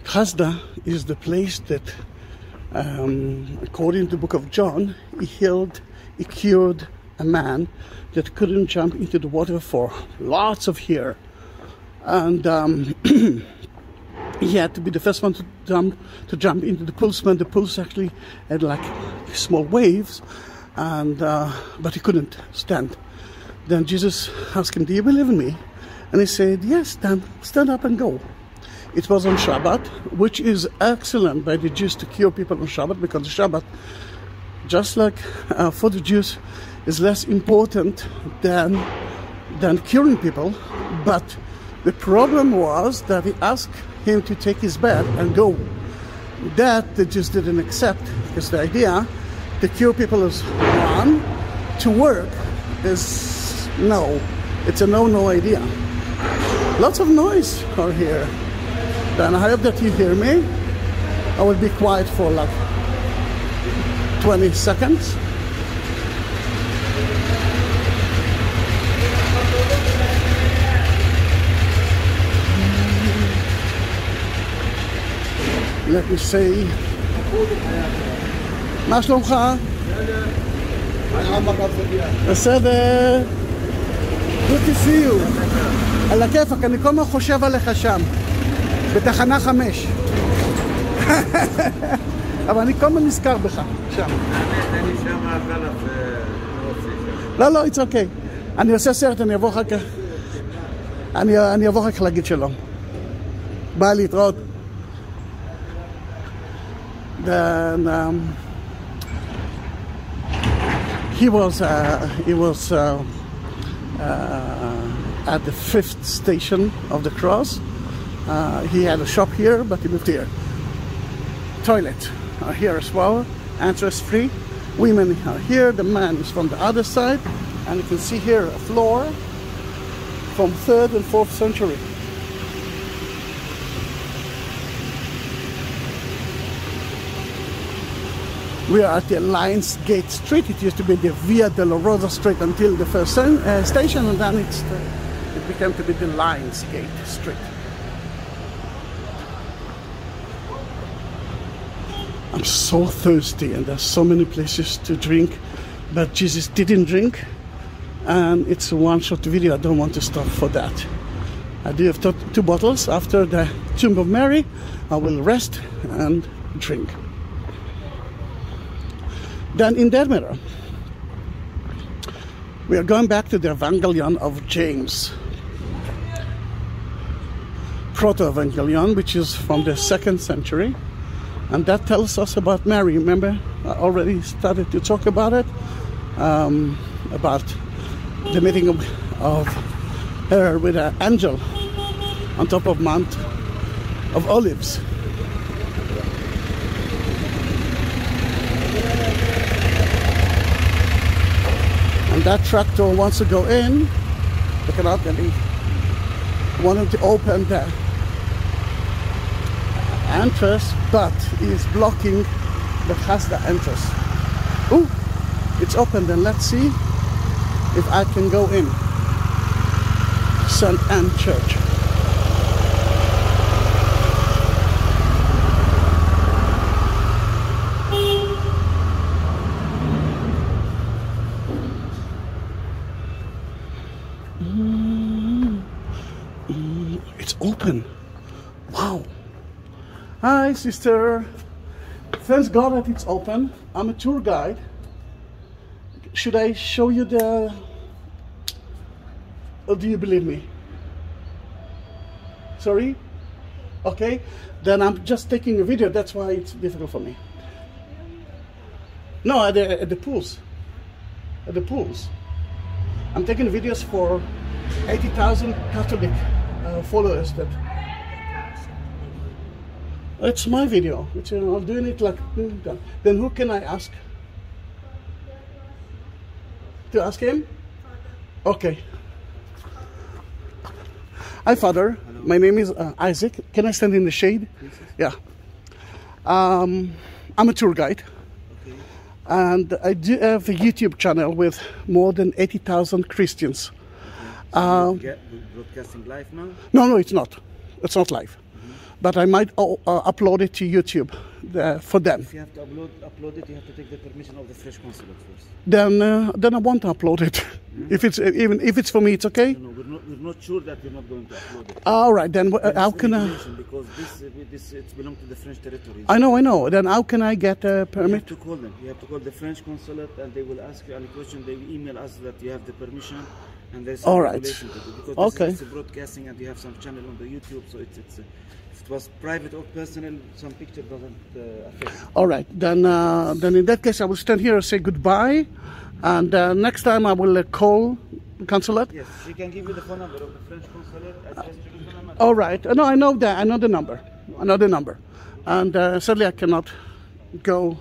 Bethesda is the place that, according to the book of John, he cured a man that couldn't jump into the water for lots of years. And he had to be the first one to jump into the pools when the pools actually had like small waves, and but he couldn't stand. Then Jesus asked him, "Do you believe in me?" And he said, "Yes, then stand up and go." It was on Shabbat, which is excellent by the Jews to cure people on Shabbat, because the Shabbat, just like for the Jews, is less important than curing people. But the problem was that he asked him to take his bed and go. That the Jews didn't accept, because the idea to cure people is one, to work is no. It's a no idea. Lots of noise are here. Then I hope that you hear me. I will be quiet for like 20 seconds. Let me say, מה שלומך? בסדר. Good to see you. על הכיפק, אני כל הזמן חושב עליך שם, בתחנה 5. אבל אני כל הזמן נזכר בך, שם. אני שם חלף לא, it's okay. אני עושה סרט, אני אבוא אחר כך. אני אבוא אחר כך להגיד שלום. ביי, להתראות. Then he was at the 5th station of the cross. He had a shop here, but he moved here. Toilet are here as well. Entrance free. Women are here. The man is from the other side, and you can see here a floor from 3rd and 4th century. We are at the Lions Gate Street. It used to be the Via Dolorosa Street until the first station, and then it became to be the Lions Gate Street. I'm so thirsty, and there's so many places to drink, but Jesus didn't drink, and it's a one-shot video. I don't want to stop for that. I do have 2 bottles. After the Tomb of Mary, I will rest and drink. Then in that matter, we are going back to the Evangelion of James, Proto-Evangelion, which is from the 2nd century, and that tells us about Mary. Remember, I already started to talk about it, about the meeting of her with an angel on top of Mount of Olives. And that tractor wants to go in. They cannot really wanted to open the entrance, but is blocking that has the entrance. Oh, it's open. Then let's see if I can go in. St. Anne Church. It's open. Wow. Hi, sister. Thanks God that it's open. I'm a tour guide. Should I show you the... Or do you believe me? Sorry? Okay. Then I'm just taking a video. That's why it's difficult for me. No, at the pools. At the pools. I'm taking videos for 80,000 Catholic followers. That it's my video. Which I'm doing it like then who can I ask? To ask him? Okay. Hi, Father. Hello. My name is Isaac. Can I stand in the shade? Yes. Yeah. I'm a tour guide. Okay. And I do have a YouTube channel with more than 80,000 Christians. So you're broadcasting live now? No, it's not. It's not live. But I might upload it to YouTube for them. If you have to upload it, you have to take the permission of the French consulate first. Then I won't upload it. If it's even if it's for me, it's okay. No, we're not sure that we're not going to upload it. All right. Then how can I? Because this it belongs to the French territory. I know. Then how can I get a You permit? have to call them. You have to call the French consulate, and they will ask you any question. They will email us that you have the permission, and there's some All right. regulation to do. Because Okay. this is broadcasting, and you have some channel on the YouTube, so it's if it was private or personal, some picture doesn't affect. All right. Then in that case, I will stand here and say goodbye. And next time I will call the consulate. Yes, she can give you the phone number of the French consulate. Address to the phone number. All right. No, I know that. I know the number. And sadly, I cannot go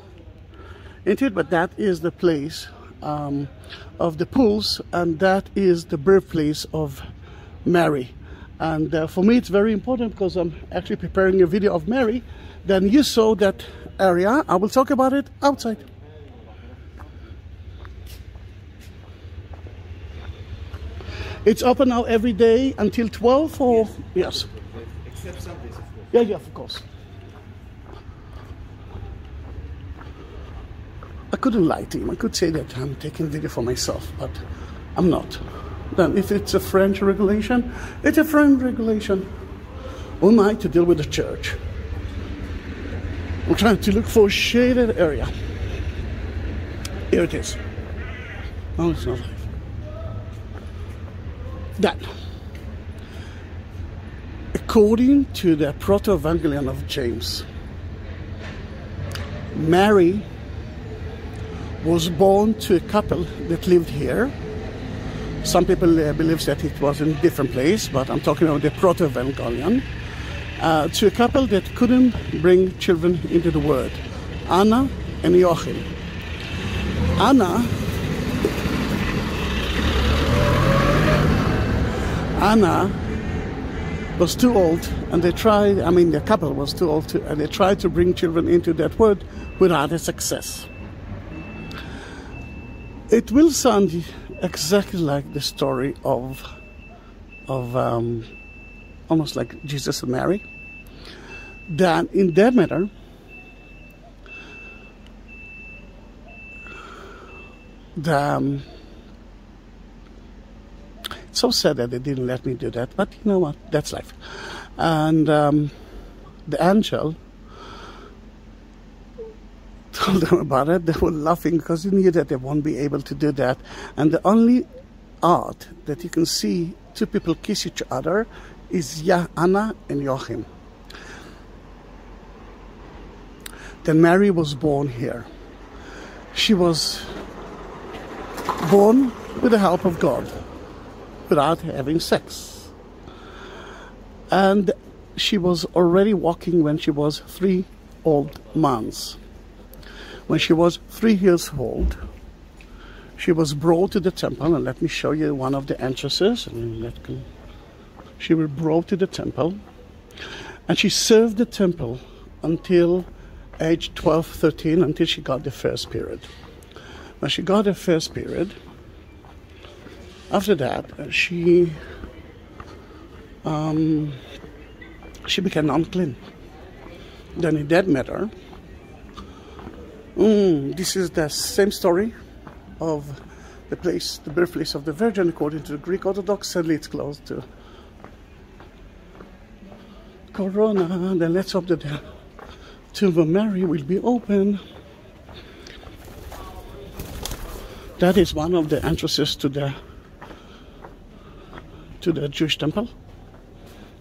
into it. But that is the place of the pools, and that is the birthplace of Mary. And for me, it's very important because I'm actually preparing a video of Mary. Then you saw that area. I will talk about it outside. It's open now every day until 12 or? Yes. Except Sundays, of course. Yeah, of course. I couldn't lie to him. I could say that I'm taking video for myself, but I'm not. Then if it's a French regulation, it's a French regulation. Who am I to deal with the church? I'm trying to look for a shaded area. Here it is. No, it's not live. That, according to the Proto-Evangelion of James, Mary was born to a couple that lived here. Some people believe that it was in a different place, but I'm talking about the Proto-Evangelion. To a couple that couldn't bring children into the world, Anna and Joachim. Anna was too old, and the couple was too old, and they tried to bring children into that world without a success. It will sound exactly like the story of almost like Jesus and Mary. That in that matter, it's so sad that they didn't let me do that, but you know what? That's life. And the angel told them about it. They were laughing because they knew that they won't be able to do that. And the only art that you can see two people kiss each other is Anna and Joachim. Then Mary was born here. She was born with the help of God, without having sex. And she was already walking when she was 3 old months. When she was 3 years old, she was brought to the temple, and let me show you one of the entrances. She was brought to the temple, and she served the temple until age 12, 13, until she got the first period. When she got her first period, after that, she became unclean. Then in that matter, this is the same story of the place, the birthplace of the Virgin, according to the Greek Orthodox. Sadly, it's close to Corona. Then let's hope that the tomb of Mary will be open. That is one of the entrances to the Jewish temple,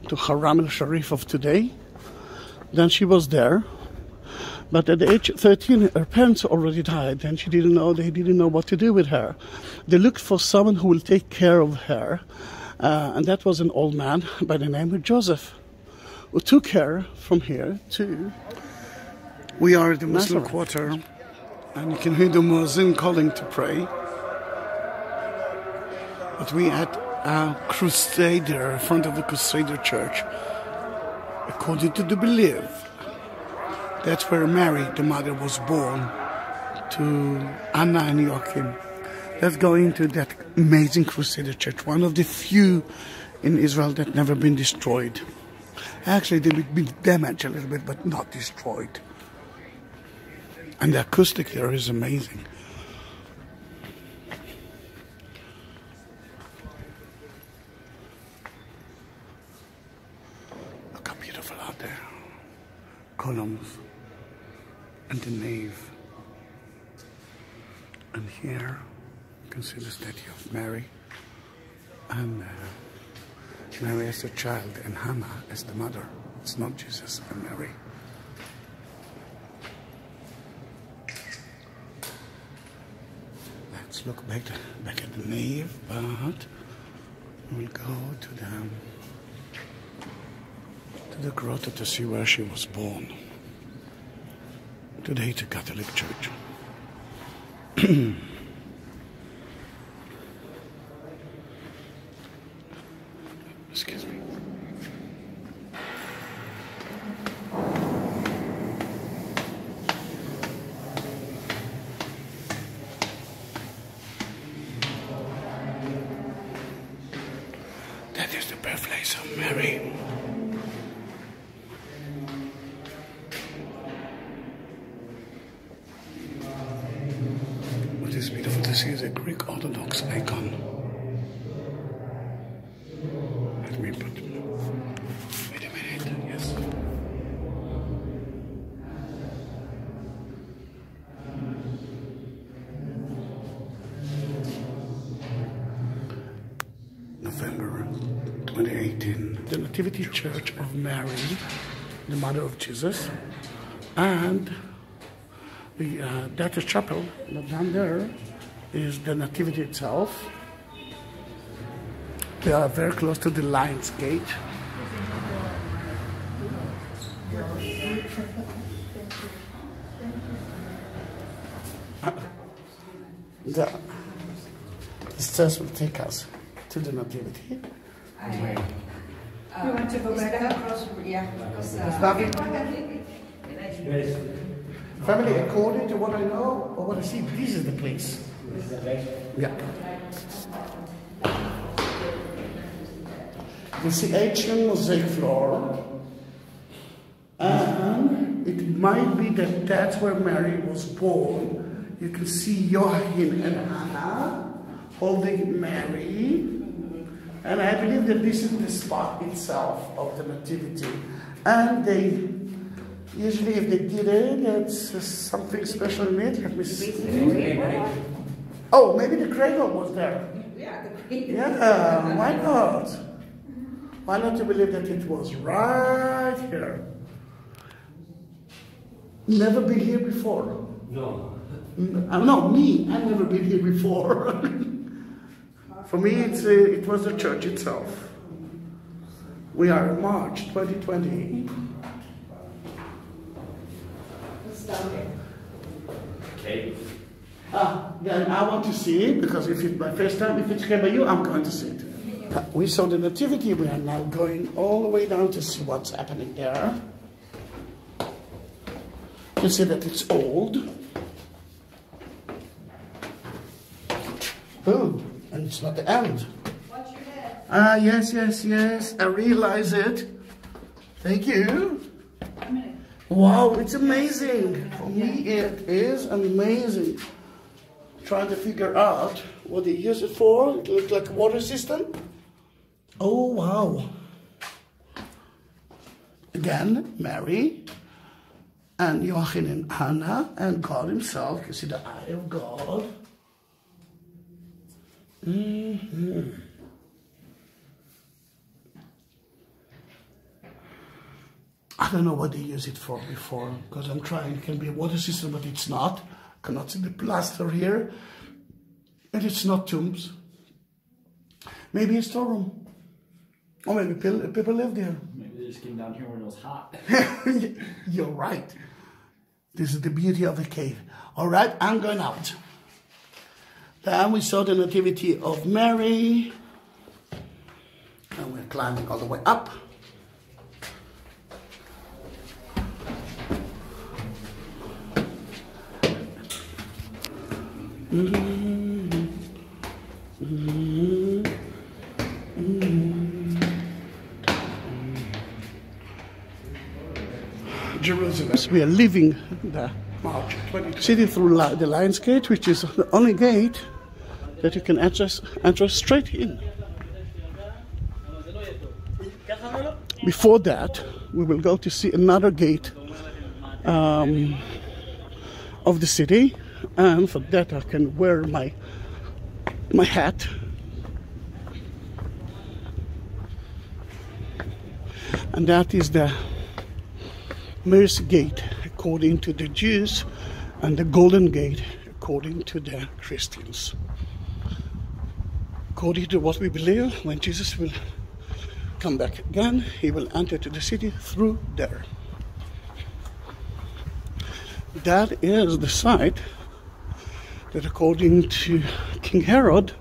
to Haram al-Sharif of today. Then she was there, but at the age 13, her parents already died, and they didn't know what to do with her. They looked for someone who will take care of her, and that was an old man by the name of Joseph, who took her from here to... We are at the Muslim quarter, and you can hear the muezzin calling to pray. But we at a Crusader, in front of the Crusader church, according to the belief. That's where Mary, the mother, was born to Anna and Joachim. Let's go into that amazing Crusader church, one of the few in Israel that never been destroyed. Actually, they've been damaged a little bit, but not destroyed. And the acoustic here is amazing. Look how beautiful out there. Columns. And the nave. And here you can see the statue of Mary. And Mary as a child and Hannah as the mother. It's not Jesus and Mary. Let's look back at the nave, but we'll go to the grotto to see where she was born. Today it's a Catholic church. Excuse me. That is the birthplace of Mary. What is beautiful to see is a Greek Orthodox icon. Let me put... Wait a minute, yes. November 2018, the Nativity Church of Mary, the Mother of Jesus, and that chapel down there is the Nativity itself. They are very close to the Lion's Gate. The stairs will take us to the Nativity. You want to go back up? Yeah. Family, according to what I know or what I see, this is the place. Yeah. You see ancient mosaic floor, and it might be that that's where Mary was born. You can see Joachim and Anna holding Mary, and I believe that this is the spot itself of the Nativity. And they usually, if they did it, that's something special in it. Let me see. Oh, maybe the cradle was there. Yeah, the cradle. Yeah, why not? Why not to believe that it was right here? Never been here before. No. No, me. I've never been here before. For me, it was the church itself. We are in March 2020. What's down there? Cave. Then I want to see it, because if it's my first time, if it's okay by you, I'm going to see it. We saw the nativity. We are now going all the way down to see what's happening there. You see that it's old. Oh, and it's not the end. Watch your head. Yes. I realize it. Thank you. Wow, it's amazing. For me, it is amazing. Trying to figure out what they use it for. It looks like a water system. Oh, wow. Again, Mary and Joachim and Hannah and God himself. You see the eye of God. I don't know what they use it for before, because I'm trying. It can be a water system, but it's not. I cannot see the plaster here. And it's not tombs. Maybe a storeroom. Or maybe people live there. Maybe they just came down here when it was hot. You're right. This is the beauty of the cave. All right, I'm going out. Then we saw the nativity of Mary. And we're climbing all the way up. Jerusalem. We are leaving the city through the Lion's Gate, which is the only gate that you can enter straight in. Before that, we will go to see another gate of the city, and for that I can wear my hat. And that is the Mercy Gate according to the Jews, and the Golden Gate according to the Christians. According to what we believe, when Jesus will come back again, he will enter to the city through there. That is the site that, according to King Herod,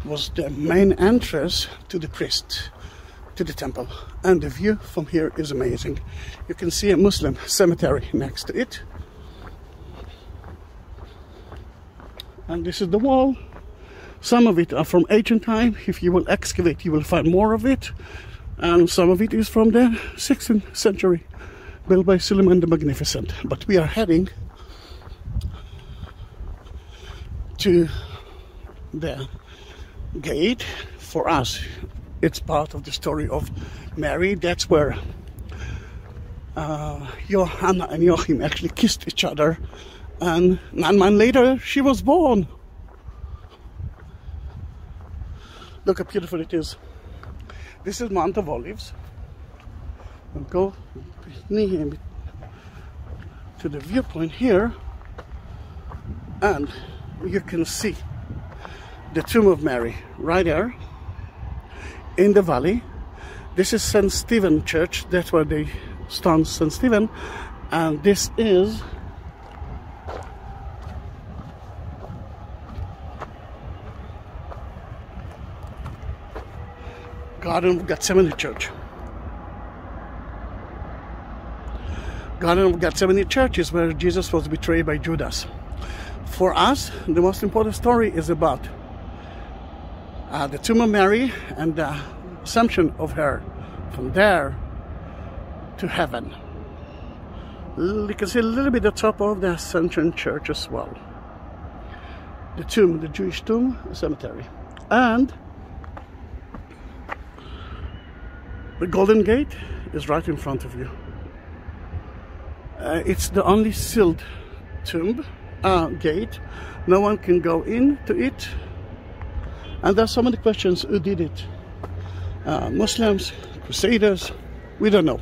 was the main entrance to the priest, to the temple. And the view from here is amazing. You can see a Muslim cemetery next to it. And this is the wall. Some of it are from ancient time. If you will excavate, you will find more of it. And some of it is from the 16th century, built by Suleiman the Magnificent. But we are heading to the gate. For us, it's part of the story of Mary. That's where Johanna and Joachim actually kissed each other, and 9 months later she was born. Look how beautiful it is. This is Mount of Olives. We'll go to the viewpoint here, and you can see the tomb of Mary right there in the valley. This is St. Stephen Church. That's where they stoned St. Stephen. And this is Garden of Gethsemane Church. Garden of Gethsemane Church is where Jesus was betrayed by Judas. For us, the most important story is about the tomb of Mary and the assumption of her from there to heaven. You can see a little bit the top of the Ascension Church as well. The tomb, the Jewish tomb, cemetery. And the Golden Gate is right in front of you. It's the only sealed tomb, gate. No one can go into it. And there's so many questions. Who did it? Muslims, Crusaders, we don't know.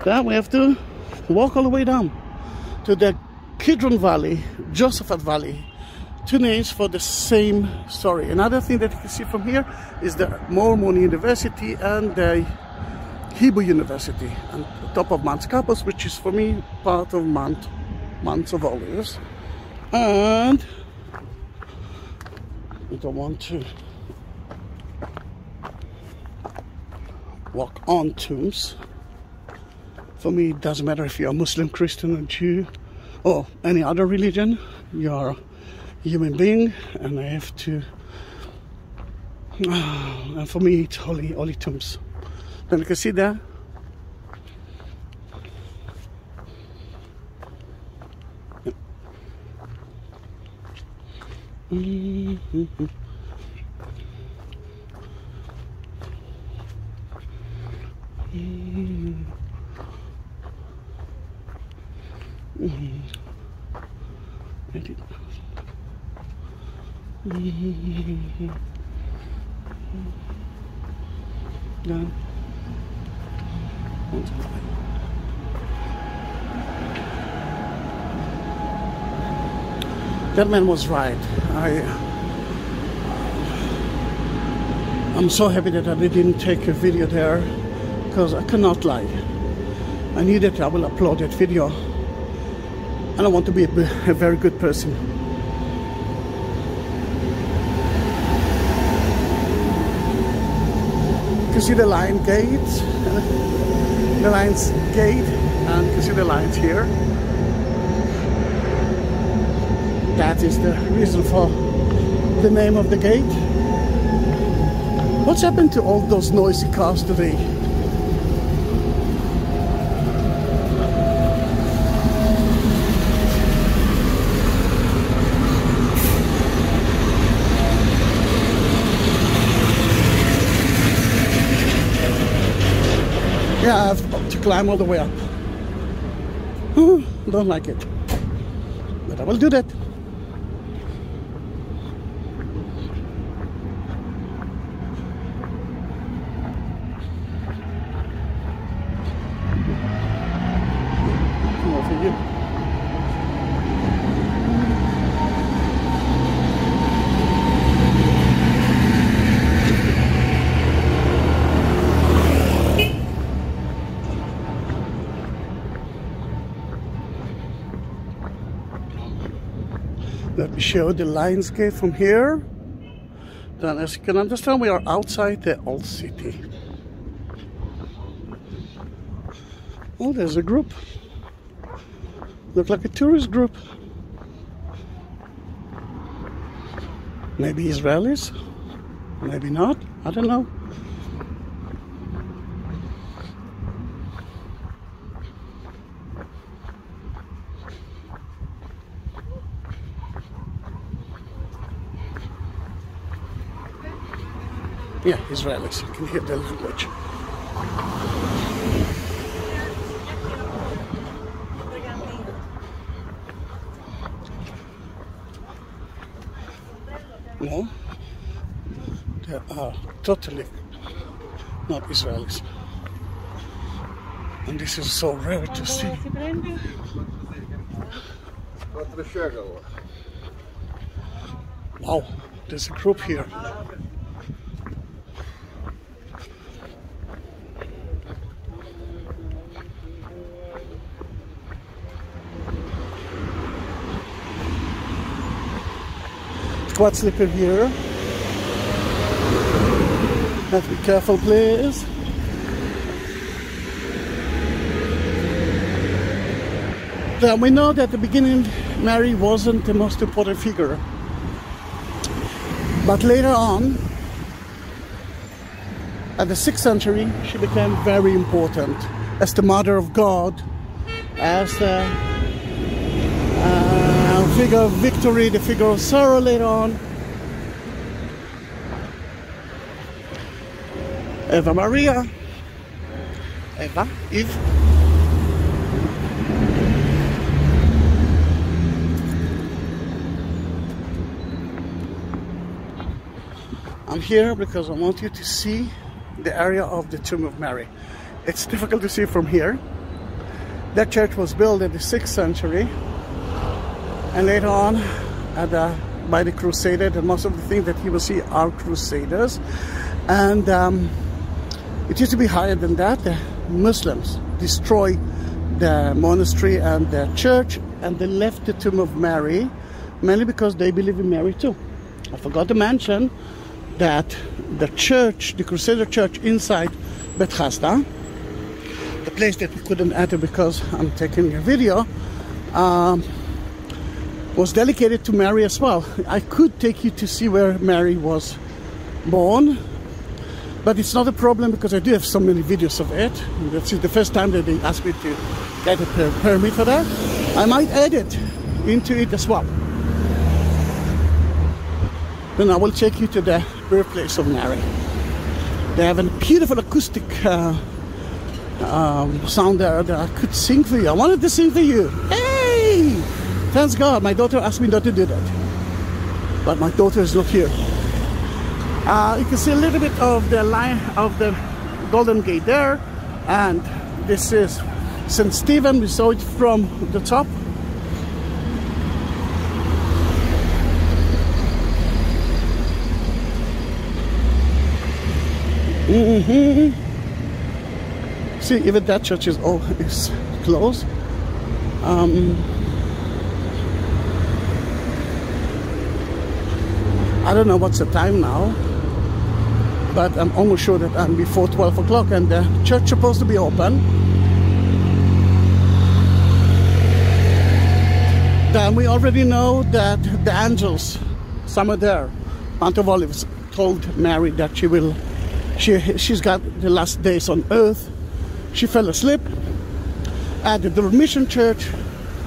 Then we have to walk all the way down to the Kidron Valley, Josaphat Valley, two names for the same story. Another thing that you can see from here is the Mormon University and the Hebrew University on the top of Mount Scapus, which is for me part of Mount of Olives. And I don't want to walk on tombs. For me, it doesn't matter if you're a Muslim, Christian, or Jew, or any other religion. You're a human being, and I have to. And for me, it's holy tombs. Then you can see there. Done. That man was right. I'm so happy that I didn't take a video there, because I cannot lie. I knew that I will upload that video, and I want to be a very good person. You can see the lion gate, the lion's gate, and you can see the lions here. That is the reason for the name of the gate. What's happened to all those noisy cars today? Yeah, I have to climb all the way up. Don't like it, but I will do that. Let me show the Lion's Gate from here. Then, as you can understand, we are outside the old city. Oh, there's a group. Look like a tourist group. Maybe Israelis, maybe not, I don't know. Yeah, Israelis, you can hear the language. No, they are totally not Israelis. And this is so rare to see. Wow, there's a group here. Quite slippery here. Have to be careful, please. Now, we know that at the beginning Mary wasn't the most important figure, but later on, at the 6th century, she became very important as the Mother of God, as the figure of victory, the figure of sorrow later on. Eva Maria. Eve. I'm here because I want you to see the area of the Tomb of Mary. It's difficult to see from here. That church was built in the 6th century. And later on, at the by the Crusaders, and most of the things that you will see are Crusaders. And it used to be higher than that. The Muslims destroyed the monastery and the church, and they left the tomb of Mary, mainly because they believe in Mary too. I forgot to mention that the church, the Crusader church inside Bethesda, the place that we couldn't enter because I'm taking a video, was dedicated to Mary as well. I could take you to see where Mary was born, but it's not a problem because I do have so many videos of it. This is the first time that they asked me to get a permit for that. I might add it into it as well. Then I will take you to the birthplace of Mary. They have a beautiful acoustic sound there that I could sing for you. I wanted to sing for you. Hey! Thanks God, my daughter asked me not to do that. But my daughter is not here. You can see a little bit of the line of the Golden Gate there. And this is St. Stephen. We saw it from the top. See, even that church is closed. I don't know what's the time now, but I'm almost sure that I'm before 12 o'clock and the church is supposed to be open. Then we already know that the angels, some are there. Mount of Olives told Mary that she's got the last days on earth. She fell asleep at the Dormition Church,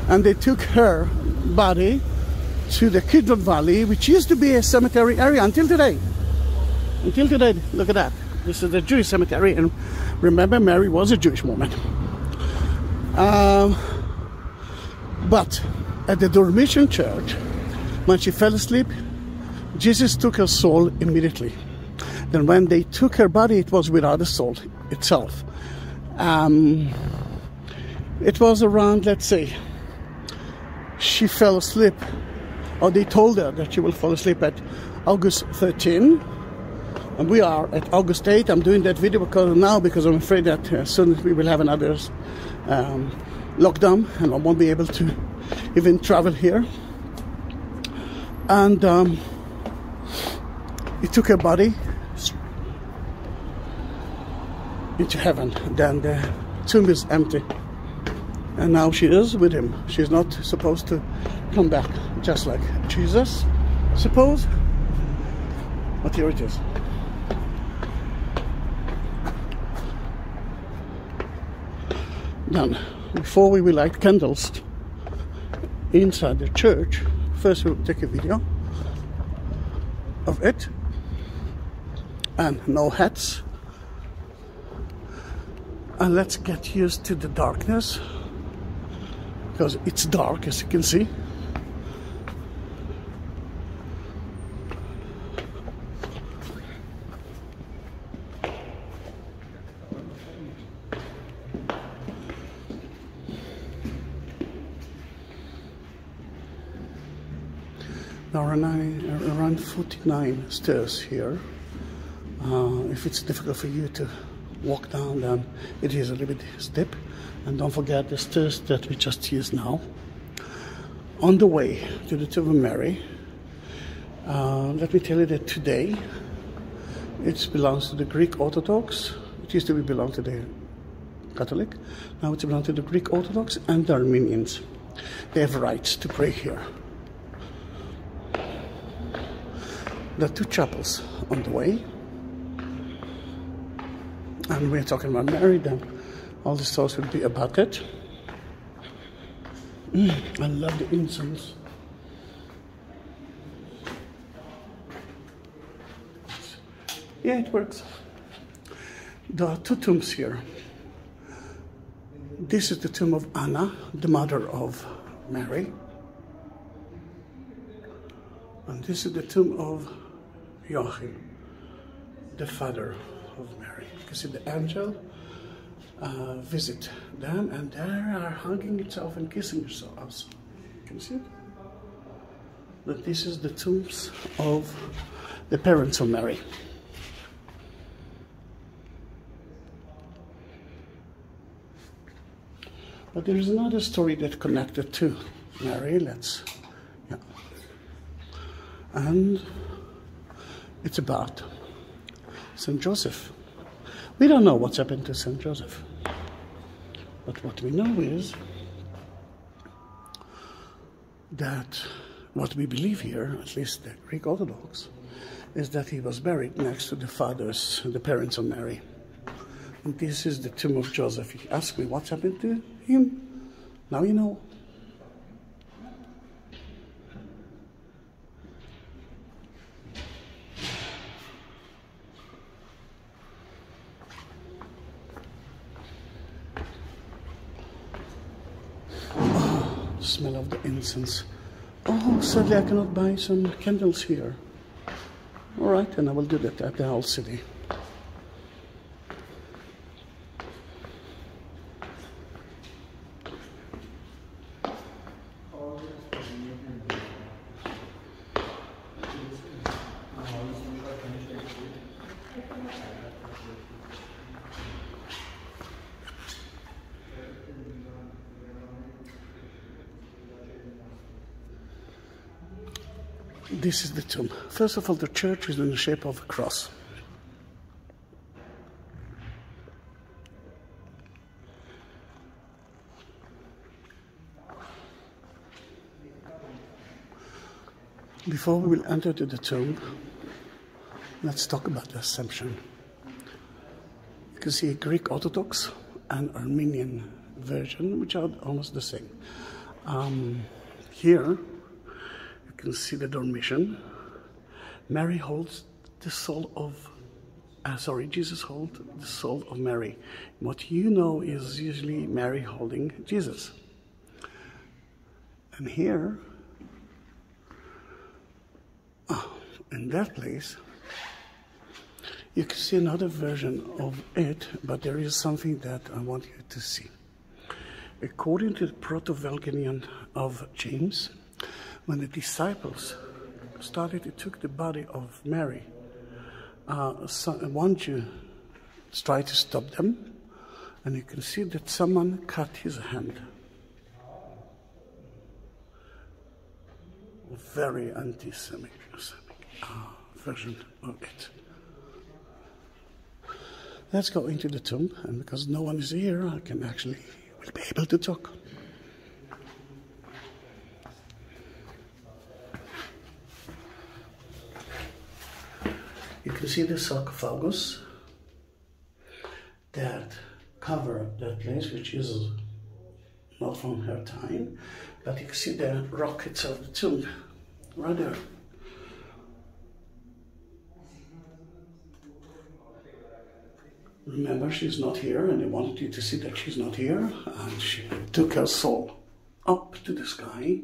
and they took her body to the Kidron Valley, which used to be a cemetery area until today. Until today, look at that. This is the Jewish cemetery, and remember, Mary was a Jewish woman. But at the Dormition Church, when she fell asleep, Jesus took her soul immediately. Then when they took her body, it was without the soul itself. It was around, let's say, she fell asleep, or they told her that she will fall asleep at August 13, and we are at August 8. I'm doing that video because I'm afraid that soon we will have another lockdown, and I won't be able to even travel here. And he took her body into heaven. Then the tomb is empty, and now she is with him. She's not supposed to come back, just like Jesus, suppose. But here it is. Then, before we will light candles inside the church, first we'll take a video of it, and no hats. And let's get used to the darkness, because it's dark, as you can see. There are around 49 stairs here. If it's difficult for you to walk down, then it is a little bit steep. And don't forget the stairs that we just used now. On the way to the Tomb of Mary, let me tell you that today it belongs to the Greek Orthodox. It used to belong to the Catholic. Now it belongs to the Greek Orthodox and the Armenians. They have rights to pray here. There are two chapels on the way. And we're talking about Mary, then all the stores will be about it. I love the incense. Yeah, it works. There are two tombs here. This is the tomb of Anna, the mother of Mary. And this is the tomb of Joachim, the father of Mary. You can see the angel visit them, and they are hugging itself and kissing themselves. You can see it? that this is the tombs of the parents of Mary. But there is another story that connected to Mary. And it's about St. Joseph. We don't know what's happened to St. Joseph. But what we know is that what we believe here, at least the Greek Orthodox, is that he was buried next to the parents of Mary. And this is the tomb of Joseph. You ask me what's happened to him? Now you know. Smell of the incense. Oh, sadly I cannot buy some candles here. All right, and I will do that at the whole city. This is the tomb. First of all, the church is in the shape of a cross. Before we will enter to the tomb, let's talk about the Assumption. You can see a Greek Orthodox and Armenian version, which are almost the same. Here, you can see the Dormition. Mary holds the soul of, Jesus holds the soul of Mary. What you know is usually Mary holding Jesus. And here, in that place, you can see another version of it, but there is something that I want you to see. According to the Proto-Evangelion of James, when the disciples took the body of Mary, one Jew tried to stop them, and you can see that someone cut his hand. Very anti-Semitic version of it. Let's go into the tomb, and because no one is here, will be able to talk. You can see the sarcophagus that cover that place, which is not from her time, but you can see the rockets of the tomb right there. Remember, she's not here, and they wanted you to see that she's not here, and she took her soul up to the sky.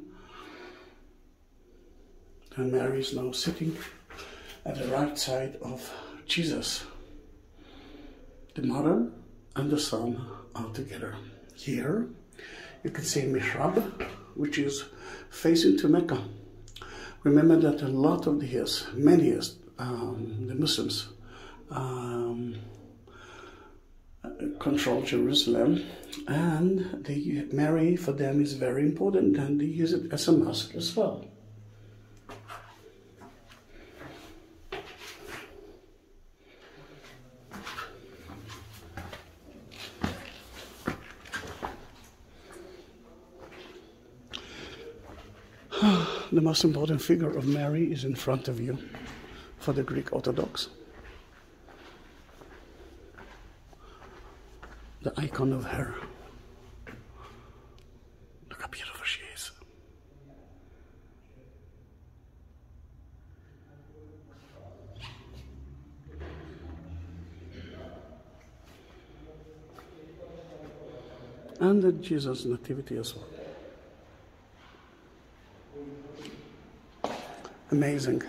And Mary is now sitting at the right side of Jesus. The mother and the son are together. Here, you can see Mihrab, which is facing to Mecca. Remember that a lot of the years, many years, the Muslims control Jerusalem, and Mary for them is very important, and they use it as a mosque as well. The most important figure of Mary is in front of you for the Greek Orthodox. The icon of her. Look how beautiful she is. And the Jesus Nativity as well. Amazing.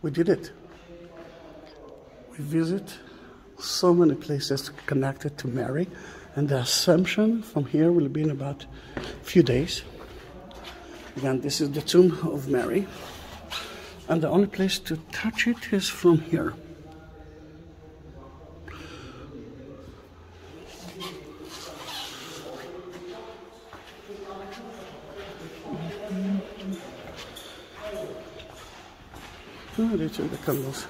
We did it. We visit so many places connected to Mary, and the Assumption from here will be in about a few days. Again, this is the tomb of Mary. And the only place to touch it is from here. Oh, these are the candles.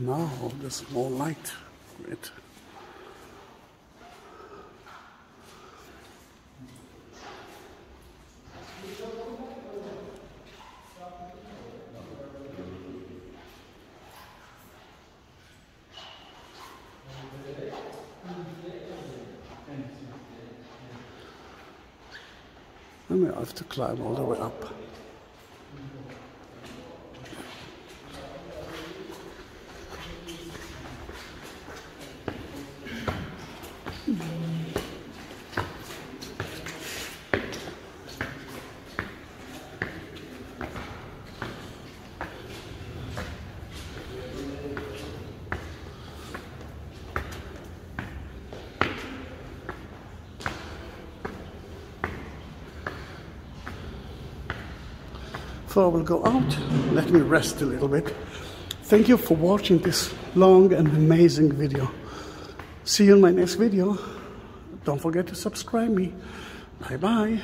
Now there's more light. Great. I may have to climb all the way up. Before I will go out, let me rest a little bit. Thank you for watching this long and amazing video. See you in my next video. Don't forget to subscribe me. Bye bye.